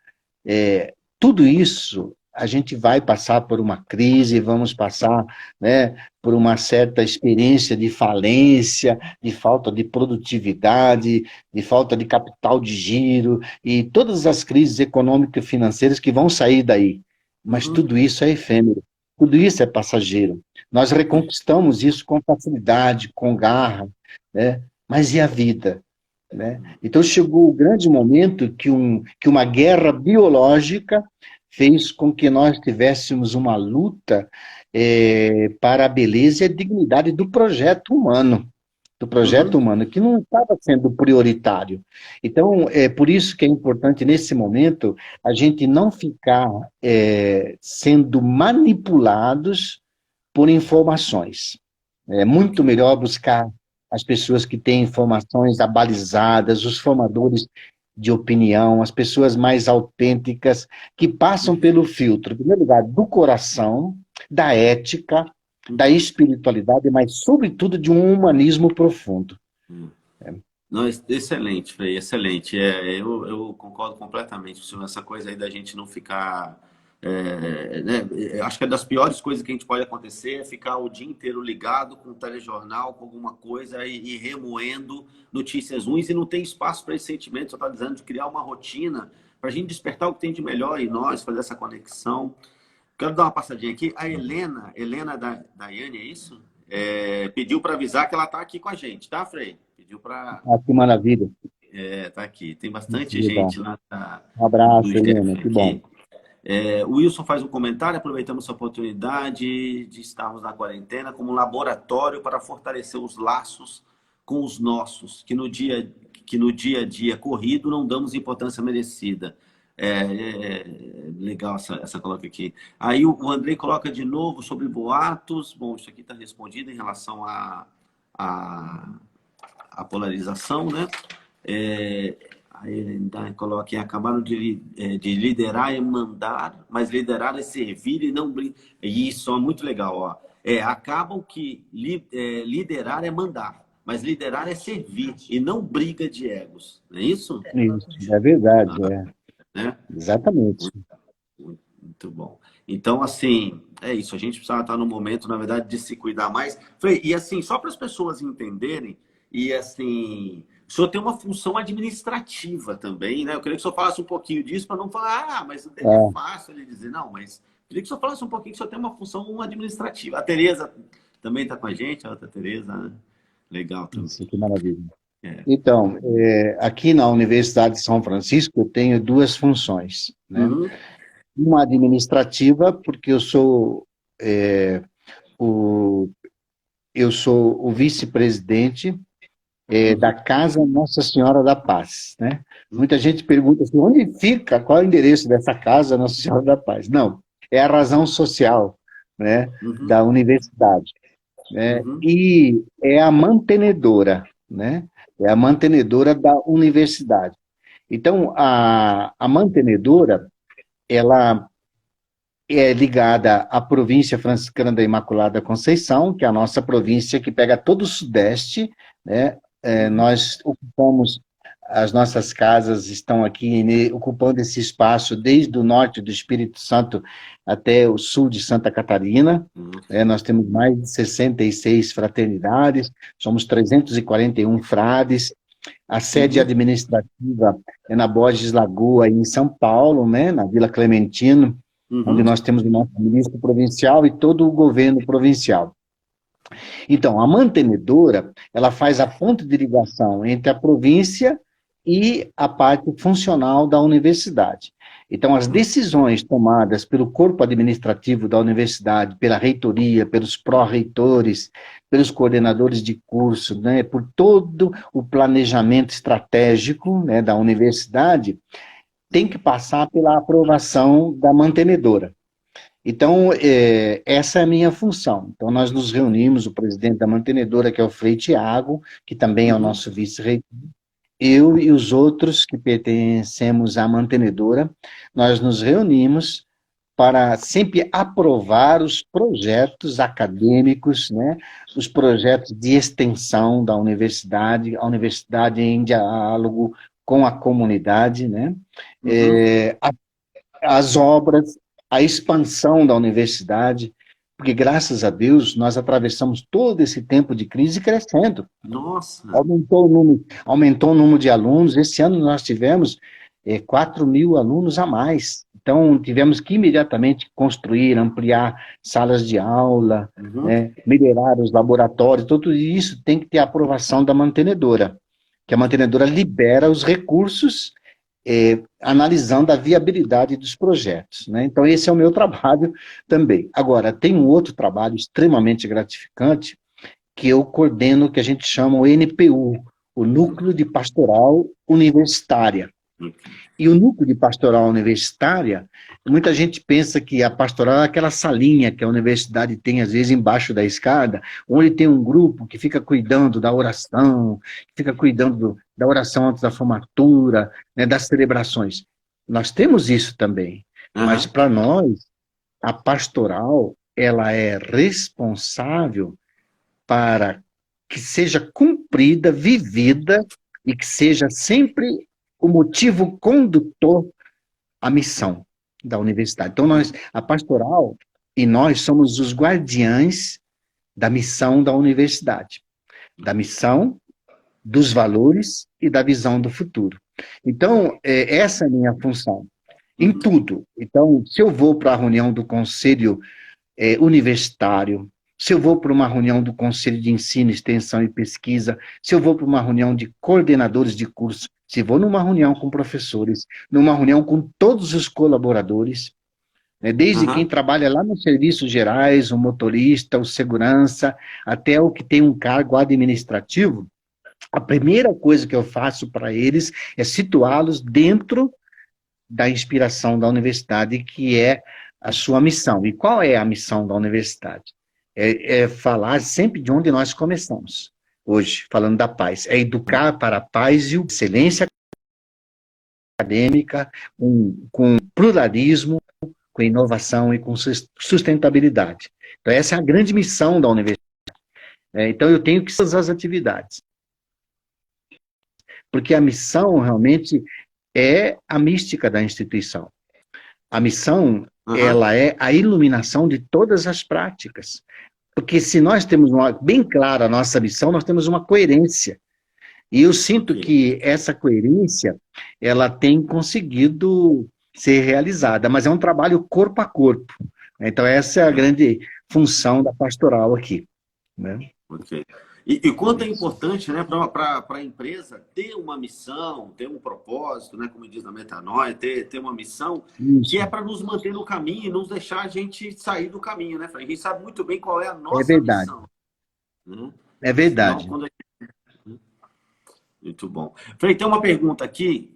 B: Tudo isso, a gente vai passar por uma crise, vamos passar, né, por uma certa experiência de falência, de falta de produtividade, de falta de capital de giro, e todas as crises econômicas e financeiras que vão sair daí. Mas
A: Uhum.
B: tudo isso é efêmero, tudo isso é passageiro. Nós reconquistamos isso com facilidade, com garra, né? Mas e a vida? Né? Então chegou o grande momento que uma guerra biológica fez com que nós tivéssemos uma luta para a beleza e a dignidade do projeto
A: Uhum.
B: humano, que não estava sendo prioritário. Então, é por isso que é importante, nesse momento, a gente não ficar sendo manipulados por informações. É muito melhor buscar as pessoas que têm informações abalizadas, os formadores de opinião, as pessoas mais autênticas, que passam pelo filtro, em primeiro lugar, do coração, da ética, da espiritualidade, mas, sobretudo, de um humanismo profundo.
A: Não, excelente, Frei, excelente. Eu concordo completamente com o senhor, essa coisa aí da gente não ficar. Né, eu acho que é das piores coisas que a gente pode acontecer é ficar o dia inteiro ligado com o telejornal, com alguma coisa e remoendo notícias ruins e não tem espaço para esse sentimento. Você está dizendo de criar uma rotina para a gente despertar o que tem de melhor em nós, fazer essa conexão. Quero dar uma passadinha aqui. A Helena da Daiane, é isso? Pediu para avisar que ela está aqui com a gente, tá, Frei? Pediu para.
B: Ah, que maravilha.
A: Tá aqui. Tem bastante
B: Legal.
A: gente lá
B: Um
A: do
B: abraço, Helena,
A: GF
B: que bom.
A: aqui. O Wilson faz um comentário, aproveitamos essa oportunidade de estarmos na quarentena como um laboratório para fortalecer os laços com os nossos, que no dia a dia corrido não damos importância merecida. Legal essa coloca aqui. Aí o Andrei coloca de novo sobre boatos. Bom, isso aqui está respondido em relação à polarização, né? Aí ele ainda coloca: acabaram de liderar é mandar, mas liderar é servir e não brincar. Isso é muito legal, ó. Acabam que liderar é mandar, mas liderar é servir e não briga de egos, não é isso?
B: Isso, é verdade,
A: Né?
B: exatamente.
A: Muito bom. Então, assim, é isso. A gente precisa estar no momento, na verdade, de se cuidar mais. Frei, e assim, só para as pessoas entenderem, e assim, o senhor tem uma função administrativa também, né? Eu queria que o senhor falasse um pouquinho disso para não falar, mas é fácil ele dizer, não, mas eu queria que o senhor falasse um pouquinho que o senhor tem uma função administrativa. A Tereza também está com a gente, a outra Tereza, né? Legal também.
B: Isso, que maravilha. Então, aqui na Universidade de São Francisco, eu tenho duas funções, né?
A: Uhum.
B: Uma administrativa, porque eu sou o vice-presidente da Casa Nossa Senhora da Paz, né? Muita gente pergunta assim, onde fica, qual é o endereço dessa Casa Nossa Senhora da Paz? Não, é a razão social, né, da universidade, né? E é a mantenedora, né? É a mantenedora da universidade. Então, a mantenedora, ela é ligada à província franciscana da Imaculada Conceição, que é a nossa província que pega todo o Sudeste, né? Nós ocupamos, as nossas casas estão aqui ocupando esse espaço desde o norte do Espírito Santo até o sul de Santa Catarina. Nós temos mais de 66 fraternidades, somos 341 frades. A sede administrativa é na Borges Lagoa, em São Paulo, né, na Vila Clementino, onde nós temos o nosso ministro provincial e todo o governo provincial. Então, a mantenedora, ela faz a ponte de ligação entre a província e a parte funcional da universidade. Então, as decisões tomadas pelo corpo administrativo da universidade, pela reitoria, pelos pró-reitores, pelos coordenadores de curso, né, por todo o planejamento estratégico, né, da universidade, tem que passar pela aprovação da mantenedora. Então, essa é a minha função. Então, nós nos reunimos, o presidente da mantenedora, que é o Frei Tiago, que também é o nosso vice-reitor, eu e os outros que pertencemos à mantenedora, nós nos reunimos para sempre aprovar os projetos acadêmicos, né, os projetos de extensão da universidade, a universidade em diálogo com a comunidade, né,
A: Uhum.
B: as obras, a expansão da universidade, porque graças a Deus nós atravessamos todo esse tempo de crise crescendo.
A: Nossa.
B: Aumentou o número de alunos. Esse ano nós tivemos 4 mil alunos a mais. Então, tivemos que imediatamente construir, ampliar salas de aula,
A: Uhum.
B: né, melhorar os laboratórios. Tudo isso tem que ter a aprovação da mantenedora, que a mantenedora libera os recursos, analisando a viabilidade dos projetos, né? Então, esse é o meu trabalho também. Agora, tem um outro trabalho extremamente gratificante, que eu coordeno, que a gente chama o NPU, o Núcleo de Pastoral Universitária. E o Núcleo de Pastoral Universitária, muita gente pensa que a pastoral é aquela salinha que a universidade tem, às vezes, embaixo da escada, onde tem um grupo que fica cuidando da oração, que fica cuidando da oração antes da formatura, né, das celebrações. Nós temos isso também, mas
A: Aham.
B: para nós, a pastoral, ela é responsável para que seja cumprida, vivida, e que seja sempre o motivo condutor a missão da universidade. Então, a pastoral e nós somos os guardiães da missão da universidade, da missão, dos valores e da visão do futuro. Então, essa é a minha função, em
A: Uhum.
B: tudo. Então, se eu vou para a reunião do conselho universitário, se eu vou para uma reunião do Conselho de Ensino, Extensão e Pesquisa, se eu vou para uma reunião de coordenadores de curso, se vou numa reunião com professores, numa reunião com todos os colaboradores, né, desde quem
A: Aham.
B: trabalha lá nos serviços gerais, o motorista, o segurança, até o que tem um cargo administrativo, a primeira coisa que eu faço para eles é situá-los dentro da inspiração da universidade, que é a sua missão. E qual é a missão da universidade? É falar sempre de onde nós começamos, hoje, falando da paz. É educar para a paz e excelência acadêmica, com pluralismo, com inovação e com sustentabilidade. Então, essa é a grande missão da universidade. Então, eu tenho que fazer as atividades. Porque a missão, realmente, é a mística da instituição. A missão,
A: Aham.
B: ela é a iluminação de todas as práticas. Porque se nós temos bem clara a nossa missão, nós temos uma coerência. E eu
A: Ok.
B: sinto que essa coerência, ela tem conseguido ser realizada, mas é um trabalho corpo a corpo. Então essa é a
A: É.
B: grande função da pastoral aqui, né?
A: Ok. E quanto é
B: Isso.
A: importante, né, para a empresa ter uma missão, ter um propósito, né, como diz na Metanoia, ter uma missão que
B: Isso.
A: é para nos manter no caminho e não deixar a gente sair do caminho, né? A gente sabe muito bem qual é a
B: É
A: nossa
B: verdade.
A: missão, né?
B: É
A: Senão,
B: verdade.
A: quando muito bom. Frei, tem uma pergunta aqui,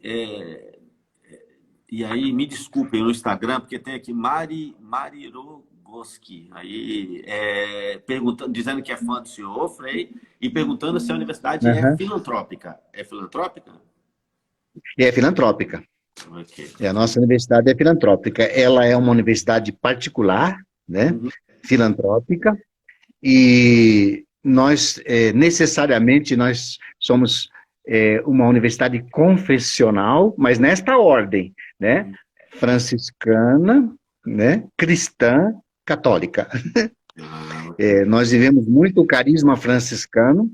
A: e aí me desculpem no Instagram, porque tem aqui Mari Rogoski, aí perguntando, dizendo que é fã do senhor, Frei, e perguntando se a universidade é
B: Uhum.
A: filantrópica. É filantrópica?
B: E é filantrópica.
A: Ok.
B: A nossa universidade é filantrópica. Ela é uma universidade particular, né?
A: Uhum.
B: Filantrópica, e nós, necessariamente, nós somos uma universidade confessional, mas nesta ordem, né? Franciscana, né? Cristã, católica.
A: Ah, ok.
B: Nós vivemos muito o carisma franciscano,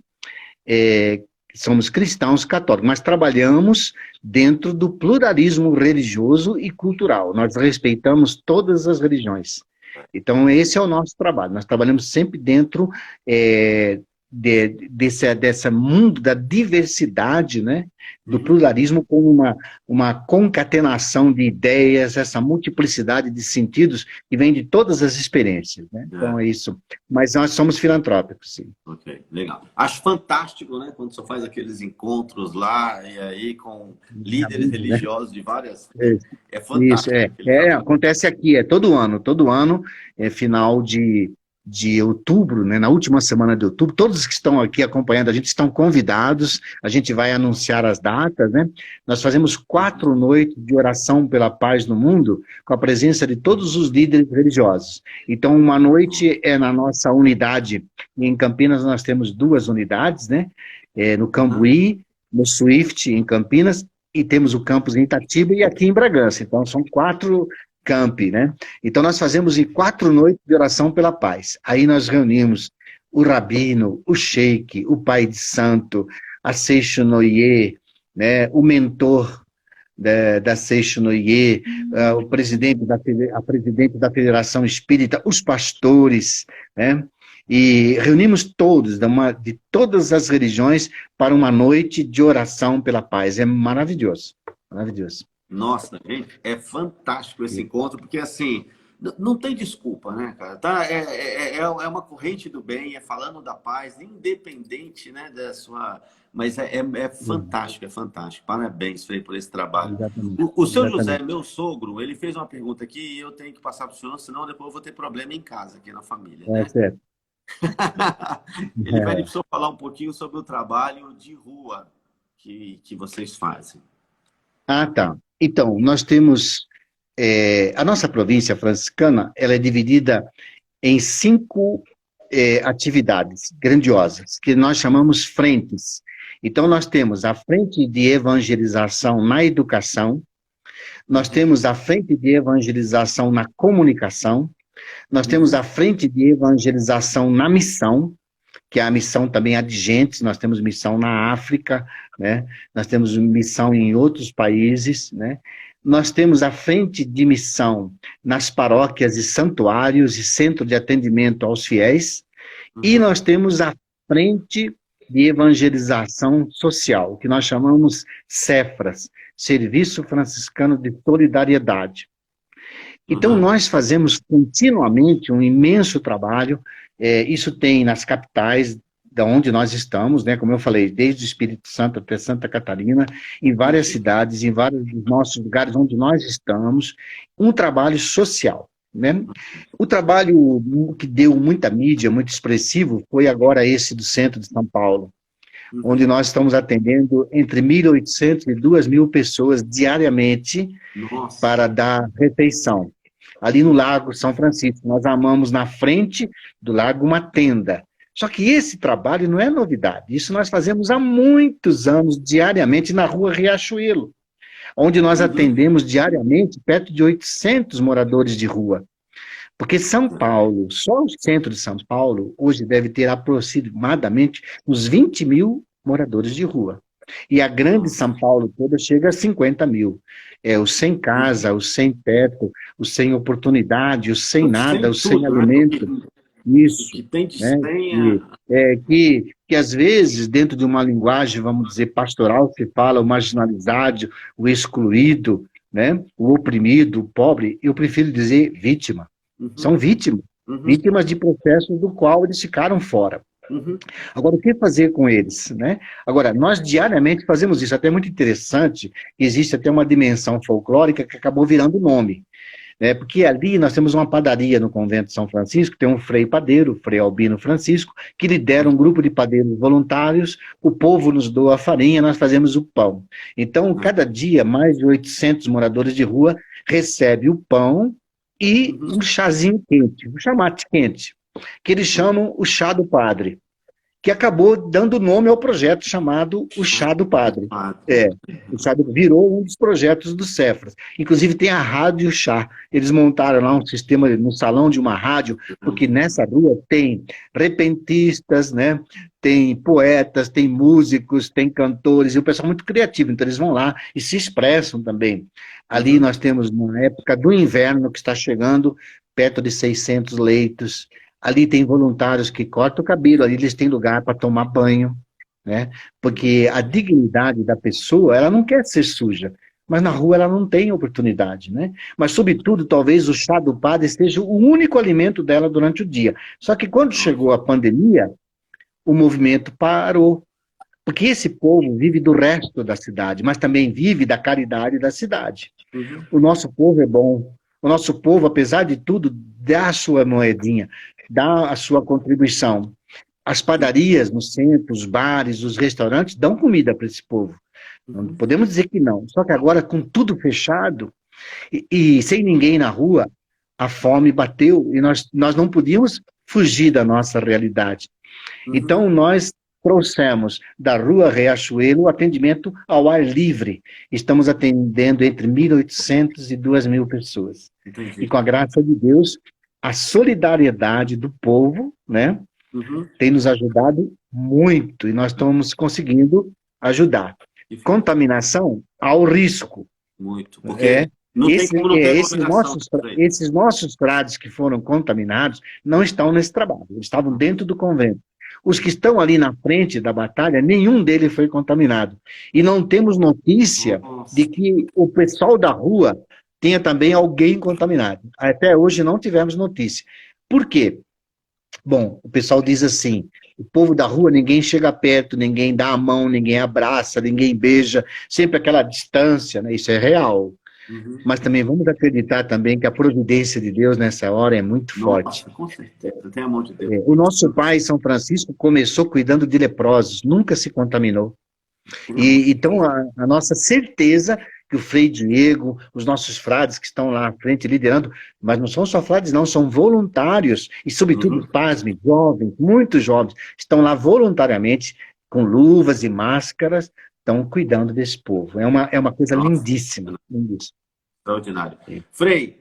B: é, somos cristãos católicos, mas trabalhamos dentro do pluralismo religioso e cultural. Nós respeitamos todas as religiões. Então, esse é o nosso trabalho. Nós trabalhamos sempre dentro desse mundo da diversidade, né? Do
A: Uhum.
B: pluralismo, com uma concatenação de ideias, essa multiplicidade de sentidos que vem de todas as experiências, né? Então,
A: É,
B: é isso. Mas nós somos filantrópicos, sim.
A: ok, legal. Acho fantástico, né, quando você faz aqueles encontros lá, e aí com líderes
B: Né?
A: religiosos de várias...
B: É,
A: É
B: isso,
A: fantástico aquele trabalho.
B: acontece aqui, todo ano, final de outubro, né, na última semana de outubro. Todos que estão aqui acompanhando a gente estão convidados, a gente vai anunciar as datas, né? Nós fazemos 4 noites de oração pela paz no mundo, com a presença de todos os líderes religiosos. Então, uma noite é na nossa unidade, em Campinas nós temos 2 unidades, né? No Cambuí, no Swift, em Campinas, e temos o campus em Itatiba e aqui em Bragança. Então, são 4 campi, né? Então, nós fazemos em 4 noites de oração pela paz. Aí nós reunimos o rabino, o sheik, o pai de santo, a Seixo Noye, né? O mentor da Seixo Noye, o presidente a presidente da Federação Espírita, os pastores, né? E reunimos todos, de todas as religiões, para uma noite de oração pela paz. É maravilhoso, maravilhoso.
A: Nossa, gente, é fantástico esse encontro, porque assim, não tem desculpa, né, cara? Tá, é uma corrente do bem, é falando da paz, independente, né, da sua... Mas é fantástico, é fantástico. Parabéns, Frei, por esse trabalho.
B: Exatamente.
A: O seu
B: Exatamente.
A: José, meu sogro, ele fez uma pergunta aqui e eu tenho que passar para o senhor, senão depois eu vou ter problema em casa, aqui na família, né?
B: É certo.
A: Ele pede para o senhor falar um pouquinho sobre o trabalho de rua que vocês fazem.
B: Ah, tá. Então, nós temos... a nossa província franciscana, ela é dividida em 5 atividades grandiosas, que nós chamamos frentes. Então, nós temos a frente de evangelização na educação, nós temos a frente de evangelização na comunicação, nós temos a frente de evangelização na missão, que é a missão também adigentes, nós temos missão na África, né? Nós temos missão em outros países, né? Nós temos a frente de missão nas paróquias e santuários e centro de atendimento aos fiéis, e nós temos a frente de evangelização social, que nós chamamos Cefras, Serviço Franciscano de Solidariedade. Então, nós fazemos continuamente um imenso trabalho, isso tem nas capitais da onde nós estamos, né, como eu falei, desde o Espírito Santo até Santa Catarina, em várias cidades, em vários dos nossos lugares onde nós estamos, um trabalho social, né? O trabalho que deu muita mídia, muito expressivo, foi agora esse do centro de São Paulo, onde nós estamos atendendo entre 1.800 e 2.000 pessoas diariamente. Nossa. Para dar refeição. Ali no Lago São Francisco, nós amamos na frente do lago uma tenda. Só que esse trabalho não é novidade, isso nós fazemos há muitos anos, diariamente, na rua Riachuelo, onde nós atendemos diariamente perto de 800 moradores de rua. Porque São Paulo, só o centro de São Paulo, hoje deve ter aproximadamente uns 20.000 moradores de rua. E a grande São Paulo toda chega a 50.000. Os sem casa, os sem teto, os sem oportunidade, os sem nada, os sem alimento. Isso. Que tem de que às vezes, dentro de uma linguagem, vamos dizer, pastoral, se fala o marginalizado, o excluído, né? O oprimido, o pobre, eu prefiro dizer vítima. São vítimas. Vítimas de processos do qual eles ficaram fora. Agora, o que fazer com eles, né? Agora, nós diariamente fazemos isso, até muito interessante, existe até uma dimensão folclórica que acabou virando nome, né? Porque ali nós temos uma padaria no convento de São Francisco, tem um frei padeiro, o frei Albino Francisco, que lidera um grupo de padeiros voluntários, o povo nos doa a farinha, nós fazemos o pão. Então, cada dia, mais de 800 moradores de rua recebem o pão e um chazinho quente, um chamate quente, que eles chamam o chá do padre, que acabou dando nome ao projeto chamado o Chá do Padre. O Chá virou um dos projetos do Cefras. Inclusive tem a Rádio Chá. Eles montaram lá um sistema no salão de uma rádio, porque nessa rua tem repentistas, né? Tem poetas, tem músicos, tem cantores, e o pessoal é muito criativo, então eles vão lá e se expressam também. Ali nós temos, na época do inverno que está chegando, perto de 600 leitos. Ali tem voluntários que cortam o cabelo, ali eles têm lugar para tomar banho, né? Porque a dignidade da pessoa, ela não quer ser suja, mas na rua ela não tem oportunidade, né? Mas, sobretudo, talvez o chá do padre seja o único alimento dela durante o dia. Só que quando chegou a pandemia, o movimento parou, porque esse povo vive do resto da cidade, mas também vive da caridade da cidade. O nosso povo é bom, o nosso povo, apesar de tudo, dá a sua moedinha. dá a sua contribuição. As padarias no centro, os bares, os restaurantes dão comida para esse povo. Não podemos dizer que não. Só que agora, com tudo fechado e sem ninguém na rua, a fome bateu e nós não podíamos fugir da nossa realidade. Então, nós trouxemos da Rua Riachuelo o atendimento ao ar livre. Estamos atendendo entre 1.800 e 2.000 pessoas.
A: Entendi.
B: E com a graça de Deus, a solidariedade do povo, né, tem nos ajudado muito e nós estamos conseguindo ajudar. Contaminação ao risco.
A: Muito, porque não tem como não ter
B: esses nossos frades que foram contaminados não estão nesse trabalho, eles estavam dentro do convento. Os que estão ali na frente da batalha, nenhum deles foi contaminado. E não temos notícia de que o pessoal da rua tenha também alguém contaminado. Até hoje não tivemos notícia. Por quê? Bom, o pessoal diz assim, o povo da rua, ninguém chega perto, ninguém dá a mão, ninguém abraça, ninguém beija, sempre aquela distância, né? Isso é real. Mas também vamos acreditar também que a providência de Deus nessa hora é muito forte.
A: Com certeza, tem a mão de Deus.
B: O nosso pai, São Francisco, começou cuidando de leprosos, nunca se contaminou. Então, a nossa certeza que o Frei Diego, os nossos frades que estão lá à frente liderando, mas não são só frades não, são voluntários, e sobretudo, pasme, jovens, muitos jovens, estão lá voluntariamente, com luvas e máscaras, estão cuidando desse povo. É uma coisa lindíssima, lindíssima.
A: Extraordinário. Frei,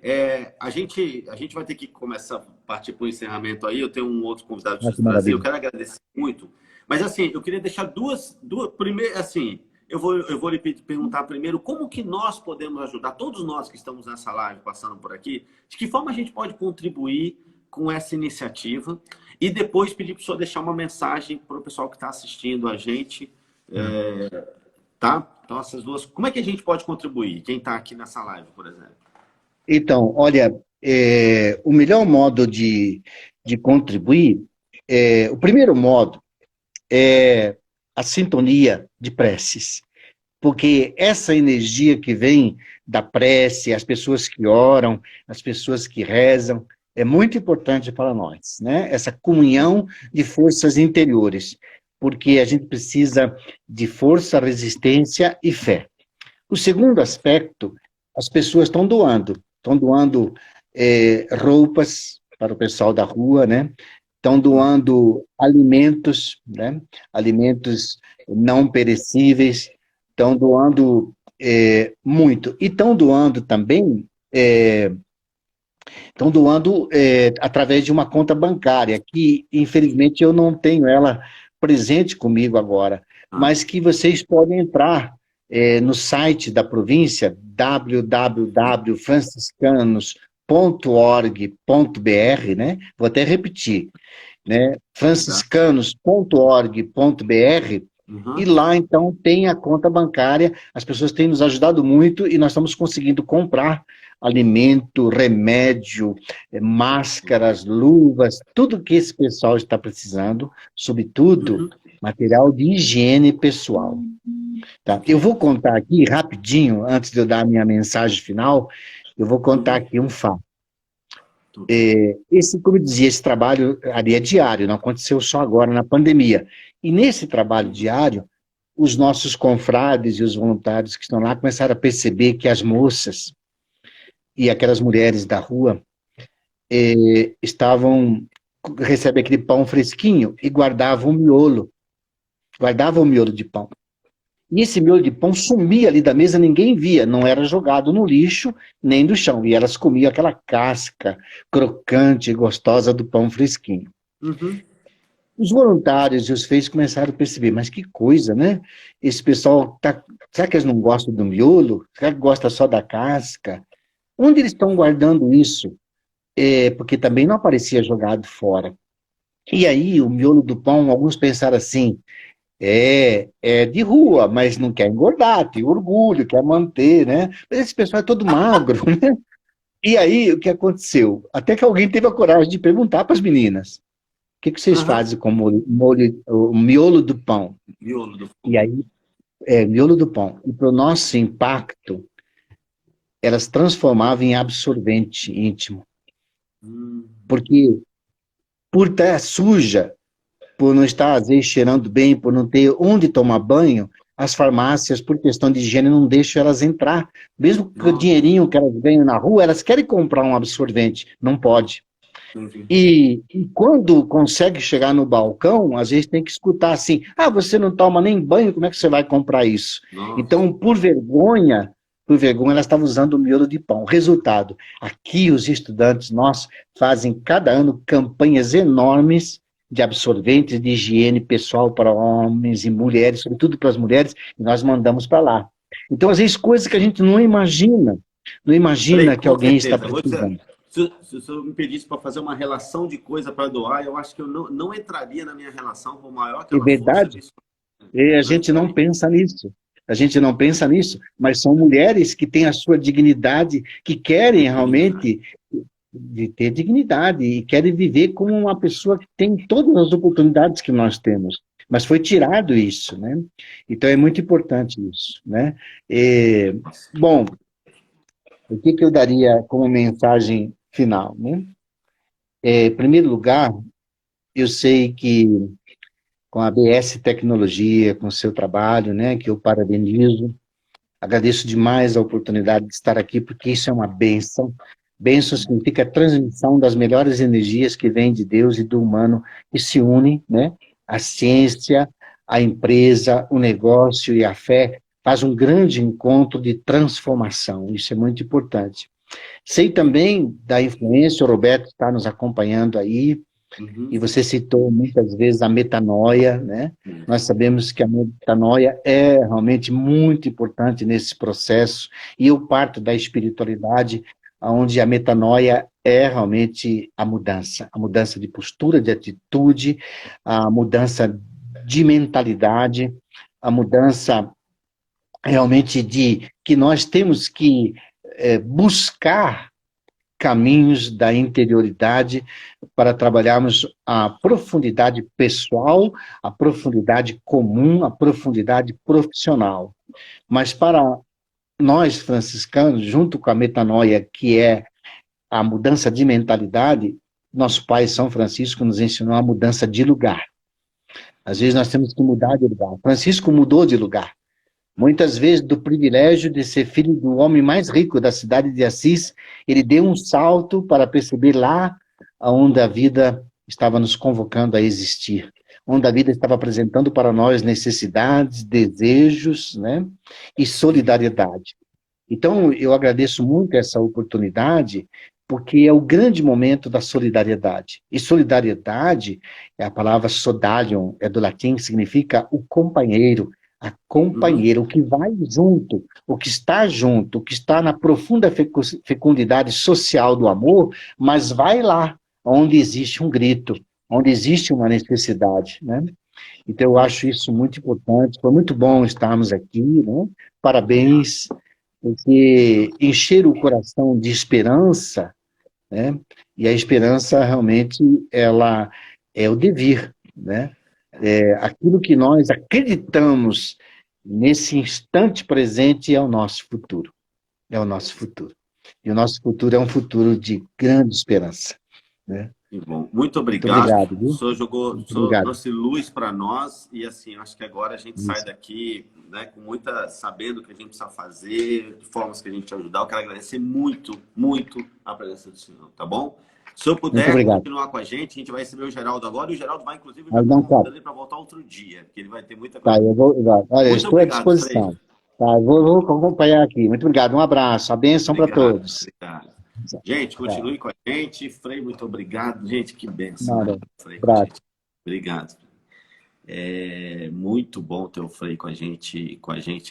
A: a gente vai ter que começar a partir para o encerramento aí. Eu tenho um outro convidado de trazer. Eu quero agradecer muito. Mas, assim, eu queria deixar duas primeiro, assim, eu vou lhe perguntar primeiro como que nós podemos ajudar, todos nós que estamos nessa live, passando por aqui, de que forma a gente pode contribuir com essa iniciativa e depois pedir para o senhor deixar uma mensagem para o pessoal que está assistindo a gente, tá? Então, essas duas... Como é que a gente pode contribuir? Quem está aqui nessa live, por exemplo?
B: Então, olha, o melhor modo de contribuir, o primeiro modo é a sintonia de preces. Porque essa energia que vem da prece, as pessoas que oram, as pessoas que rezam, é muito importante para nós, né? Essa comunhão de forças interiores. Porque a gente precisa de força, resistência e fé. O segundo aspecto, as pessoas estão doando roupas para o pessoal da rua, né? Estão doando alimentos, né? Alimentos não perecíveis, estão doando muito. E estão doando também, através de uma conta bancária, que infelizmente eu não tenho ela presente comigo agora, mas que vocês podem entrar no site da província, www.franciscanos.org.br, né? Vou até repetir, né? franciscanos.org.br, e lá, então, tem a conta bancária, as pessoas têm nos ajudado muito e nós estamos conseguindo comprar alimento, remédio, máscaras, luvas, tudo que esse pessoal está precisando, sobretudo material de higiene pessoal. Tá? Eu vou contar aqui rapidinho, antes de eu dar a minha mensagem final, eu vou contar aqui um fato. Como eu dizia, esse trabalho ali é diário, não aconteceu só agora na pandemia. E nesse trabalho diário, os nossos confrades e os voluntários que estão lá começaram a perceber que as moças e aquelas mulheres da rua recebem aquele pão fresquinho e guardavam o miolo de pão. E esse miolo de pão sumia ali da mesa, ninguém via, não era jogado no lixo, nem do chão, e elas comiam aquela casca crocante e gostosa do pão fresquinho. Os voluntários e os feios começaram a perceber, mas que coisa, né? Esse pessoal, será que eles não gostam do miolo? Será que gostam só da casca? Onde eles estão guardando isso? Porque também não aparecia jogado fora. E aí, o miolo do pão, alguns pensaram assim, é de rua, mas não quer engordar, tem orgulho, quer manter, né? Mas esse pessoal é todo magro, né? E aí, o que aconteceu? Até que alguém teve a coragem de perguntar para as meninas, o que vocês fazem com o miolo do pão?
A: Miolo do pão.
B: E aí, miolo do pão. E para o nosso impacto, elas transformavam em absorvente íntimo. Porque por estar suja, por não estar, às vezes, cheirando bem, por não ter onde tomar banho, as farmácias, por questão de higiene, não deixam elas entrar. Mesmo com o
A: Nossa,
B: dinheirinho que elas ganham na rua, elas querem comprar um absorvente, não pode.
A: entendi.
B: E quando consegue chegar no balcão, às vezes tem que escutar assim: ah, você não toma nem banho, como é que você vai comprar isso?
A: Nossa,
B: Então, por vergonha, elas estavam usando o miolo de pão. Resultado: aqui os estudantes nossos fazem cada ano campanhas enormes de absorventes de higiene pessoal para homens e mulheres, sobretudo para as mulheres, e nós mandamos para lá. Então, às vezes, coisas que a gente não
A: Frei,
B: imagina que
A: com
B: alguém está
A: certeza. Vou dizer,
B: precisando.
A: se o senhor me pedisse para fazer uma relação de coisa para doar, eu acho que eu não entraria na minha relação, por maior que
B: É
A: ela fosse,
B: verdade? E a
A: não
B: gente não
A: entraria.
B: pensa nisso. A gente não pensa nisso, mas são mulheres que têm a sua dignidade, que querem
A: Dignidade.
B: realmente de ter dignidade e querem viver como uma pessoa que tem todas as oportunidades que nós temos. Mas foi tirado isso, né? Então é muito importante isso, né? E, bom, o que que eu daria como mensagem final, né? Em primeiro lugar, eu sei que com a BS Tecnologia, com o seu trabalho, né, que eu parabenizo. Agradeço demais a oportunidade de estar aqui, porque isso é uma bênção. Bênção significa a transmissão das melhores energias que vêm de Deus e do humano, que se unem, né? A ciência, a empresa, o negócio e a fé faz um grande encontro de transformação. Isso é muito importante. Sei também da influência, o Roberto está nos acompanhando aí,
A: Uhum.
B: e você citou muitas vezes a metanoia, né? Nós sabemos que a metanoia é realmente muito importante nesse processo, e eu parto da espiritualidade, onde a metanoia é realmente a mudança de postura, de atitude, a mudança de mentalidade, a mudança realmente de que nós temos que buscar caminhos da interioridade para trabalharmos a profundidade pessoal, a profundidade comum, a profundidade profissional. Mas para nós franciscanos, junto com a metanoia, que é a mudança de mentalidade, nosso pai São Francisco nos ensinou a mudança de lugar. Às vezes nós temos que mudar de lugar. Francisco mudou de lugar. Muitas vezes, do privilégio de ser filho do homem mais rico da cidade de Assis, ele deu um salto para perceber lá onde a vida estava nos convocando a existir, onde a vida estava apresentando para nós necessidades, desejos, né, e solidariedade. Então, eu agradeço muito essa oportunidade, porque é o grande momento da solidariedade. E solidariedade, é a palavra sodalium, é do latim, significa o companheiro, a
A: Uhum.
B: companheira, o que vai junto, o que está na profunda fecundidade social do amor, mas vai lá, onde existe um grito, onde existe uma necessidade, né? Então, eu acho isso muito importante. Foi muito bom estarmos aqui, né?
A: Obrigado.
B: Parabéns, porque encher o coração de esperança, né? E a esperança realmente ela é o devir, né? É aquilo que nós acreditamos nesse instante presente é o nosso futuro, é o nosso futuro. E o nosso futuro é um futuro de grande esperança, né?
A: Que bom. Muito
B: Muito
A: obrigado.
B: obrigado,
A: O
B: viu?
A: senhor jogou, o
B: Muito
A: senhor
B: obrigado.
A: trouxe luz para nós e assim, acho que agora a gente sai
B: Isso.
A: daqui, né, com muita sabendo o que a gente precisa fazer, de formas que a gente te ajudar. Eu quero agradecer muito, muito a presença do senhor, tá bom? Se eu
B: Muito
A: puder
B: obrigado.
A: continuar com a gente vai receber o Geraldo agora e o Geraldo vai, inclusive, eu já
B: Mas
A: estou
B: não, claro.
A: convidando ele para voltar outro dia, porque ele vai ter muita
B: Tá,
A: coisa.
B: olha,
A: Muito
B: estou à
A: obrigado, Frei.
B: disposição. Tá, vou acompanhar aqui. Muito obrigado, um abraço, a bênção para
A: Obrigado,
B: todos.
A: obrigado. Gente,
B: Tchau.
A: continue com a gente. Frei, muito obrigado. Gente, que benção, né?
B: Nada,
A: Frei com a
B: abraço.
A: gente. Obrigado. É muito bom ter o Frei com a gente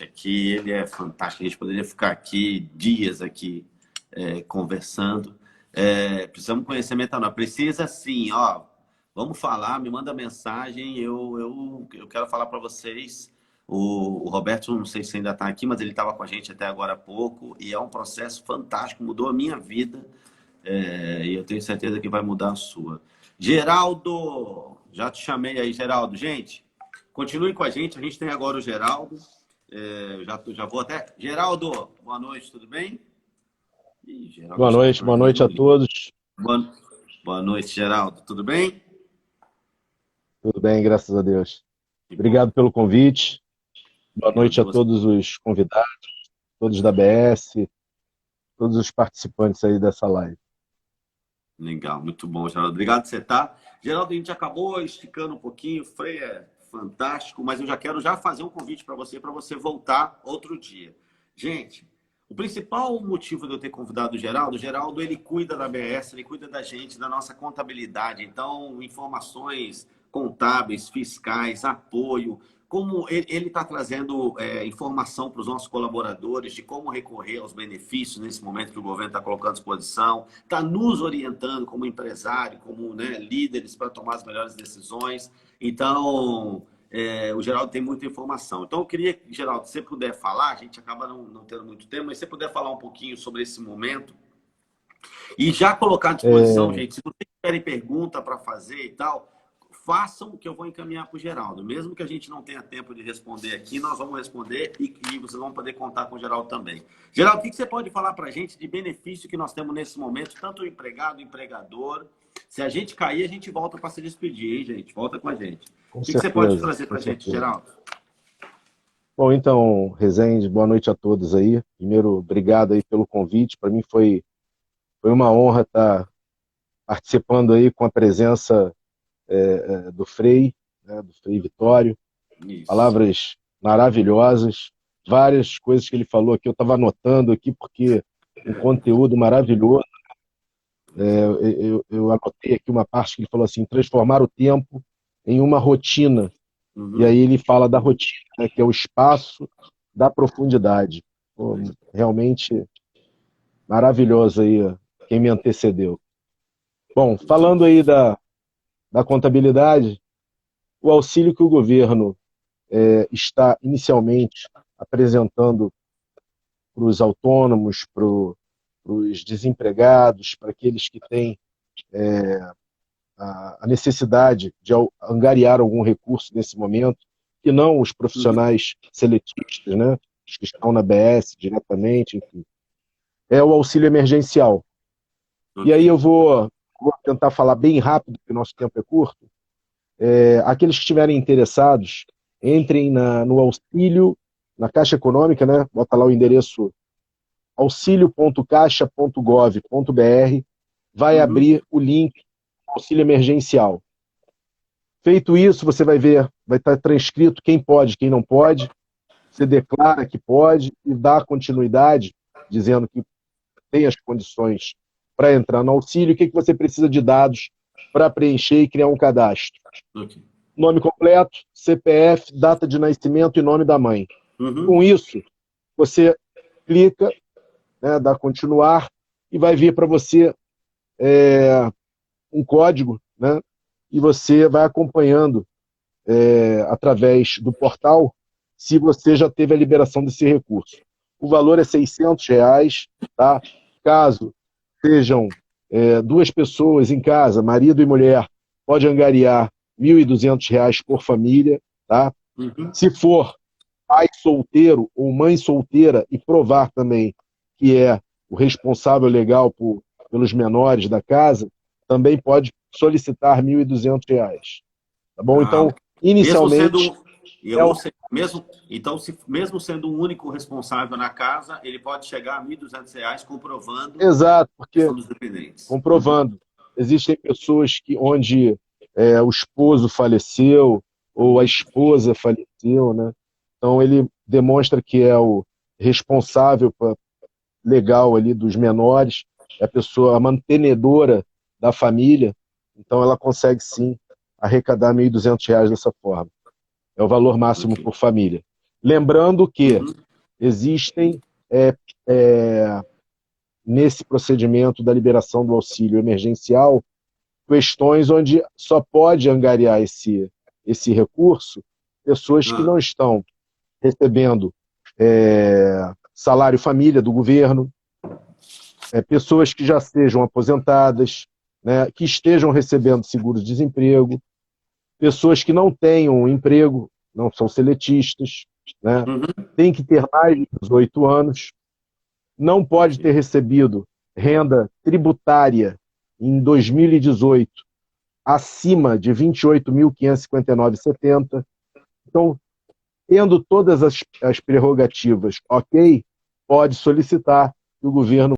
A: aqui. Ele é fantástico. A gente poderia ficar aqui dias aqui conversando. Precisamos conhecer metanoia. Precisa sim, ó. Vamos falar, me manda mensagem. Eu quero falar para vocês. O Roberto, não sei se ainda está aqui, mas ele estava com a gente até agora há pouco. E é um processo fantástico, mudou a minha vida. E eu tenho certeza que vai mudar a sua. Geraldo, já te chamei aí, Geraldo. Gente, continue com a gente tem agora o Geraldo. Já vou até. Geraldo, boa noite, tudo bem? Ih, Geraldo, acho que está com o
C: Boa
A: microfone
C: noite a
A: no limpo.
C: todos.
A: Boa, boa noite, Geraldo, tudo bem?
C: Tudo bem, graças a Deus.
A: Que bom.
C: Obrigado pelo convite. Boa noite
A: Obrigado
C: a
A: você.
C: todos os convidados, todos da BS, todos os participantes aí dessa live.
A: Legal, muito bom, Geraldo. Obrigado por você estar. Geraldo, a gente acabou esticando um pouquinho, o Frei é fantástico, mas eu já quero fazer um convite para você voltar outro dia. Gente, o principal motivo de eu ter convidado o Geraldo, ele cuida da BS, ele cuida da gente, da nossa contabilidade. Então, informações contábeis, fiscais, apoio, como ele está trazendo informação para os nossos colaboradores de como recorrer aos benefícios nesse momento que o governo está colocando à disposição, está nos orientando como empresário, como, né, líderes para tomar as melhores decisões. Então, o Geraldo tem muita informação. Então, eu queria, Geraldo, se você puder falar, a gente acaba não tendo muito tempo, mas se você puder falar um pouquinho sobre esse momento e já colocar à disposição, gente, se vocês tiverem pergunta para fazer e tal, façam que eu vou encaminhar para o Geraldo. Mesmo que a gente não tenha tempo de responder aqui, nós vamos responder e vocês vão poder contar com o Geraldo também. Geraldo, o que você pode falar para a gente de benefício que nós temos nesse momento, tanto o empregado, o empregador? Se a gente cair, a gente volta para se despedir, hein, gente? Volta com a gente.
C: Com
A: O que você pode
C: certeza,
A: trazer
C: com
A: para a gente,
C: certeza.
A: Geraldo?
C: Bom, então, Rezende, boa noite a todos aí. Primeiro, obrigado aí pelo convite. Para mim foi uma honra estar participando aí com a presença do Frei, né, do Frei Vitório.
A: Isso.
C: Palavras maravilhosas, várias coisas que ele falou aqui, eu estava anotando aqui porque um conteúdo maravilhoso. Eu anotei aqui uma parte que ele falou assim, transformar o tempo em uma rotina. E
A: Uhum.
C: aí ele fala da rotina, né, que é o espaço da profundidade. Pô, realmente maravilhoso aí quem me antecedeu. Bom,
A: Muito
C: falando
A: bom.
C: aí da contabilidade, o auxílio que o governo está inicialmente apresentando para os autônomos, para os desempregados, para aqueles que têm a necessidade de angariar algum recurso nesse momento, que não os
A: Uhum.
C: profissionais seletistas, né, os que estão na BS diretamente, enfim, é o auxílio emergencial. E
A: Ok.
C: aí eu vou tentar falar bem rápido, porque o nosso tempo é curto. Aqueles que estiverem interessados, entrem no auxílio, na Caixa Econômica, né, bota lá o endereço auxilio.caixa.gov.br, vai
A: Uhum.
C: abrir o link auxílio emergencial. Feito isso, você vai ver, vai estar transcrito quem pode, quem não pode. Você declara que pode e dá continuidade, dizendo que tem as condições para entrar no auxílio. O que você precisa de dados para preencher e criar um cadastro?
A: Ok.
C: Nome completo, CPF, data de nascimento e nome da mãe.
A: Uhum.
C: Com isso, você clica, né, dá continuar e vai vir para você um código, né, e você vai acompanhando através do portal se você já teve a liberação desse recurso. O valor é R$ 600, tá? Caso sejam duas pessoas em casa, marido e mulher, pode angariar R$ 1.200 por família, tá?
A: Uhum.
C: Se for pai solteiro ou mãe solteira e provar também que é o responsável legal pelos menores da casa, também pode solicitar R$ 1.200. Tá bom?
A: Ah,
C: Então,
A: ok. Mesmo
C: inicialmente,
A: sendo
C: é o
A: mesmo, então, se, mesmo sendo um único responsável na casa, ele pode chegar a R$ 1.200 comprovando
C: exato,
A: a questão
C: porque,
A: dos dependentes. Uhum.
C: comprovando, existem pessoas onde o esposo faleceu ou a esposa faleceu, né? Então, ele demonstra que é o responsável legal ali dos menores, é a pessoa, a mantenedora da família, então ela consegue sim arrecadar R$ 1.200 dessa forma. É o valor máximo
A: Ok.
C: por família. Lembrando que
A: Uhum.
C: existem, é, é, nesse procedimento da liberação do auxílio emergencial, questões onde só pode angariar esse recurso pessoas que
A: Ah,
C: não estão recebendo salário família do governo, pessoas que já sejam aposentadas, né, que estejam recebendo seguro-desemprego, pessoas que não tenham emprego, não são seletistas, né,
A: uhum.
C: tem que ter mais de 18 anos, não pode ter
A: Ok.
C: recebido renda tributária em 2018 acima de 28.559,70. Então, tendo todas as prerrogativas ok, pode solicitar que o governo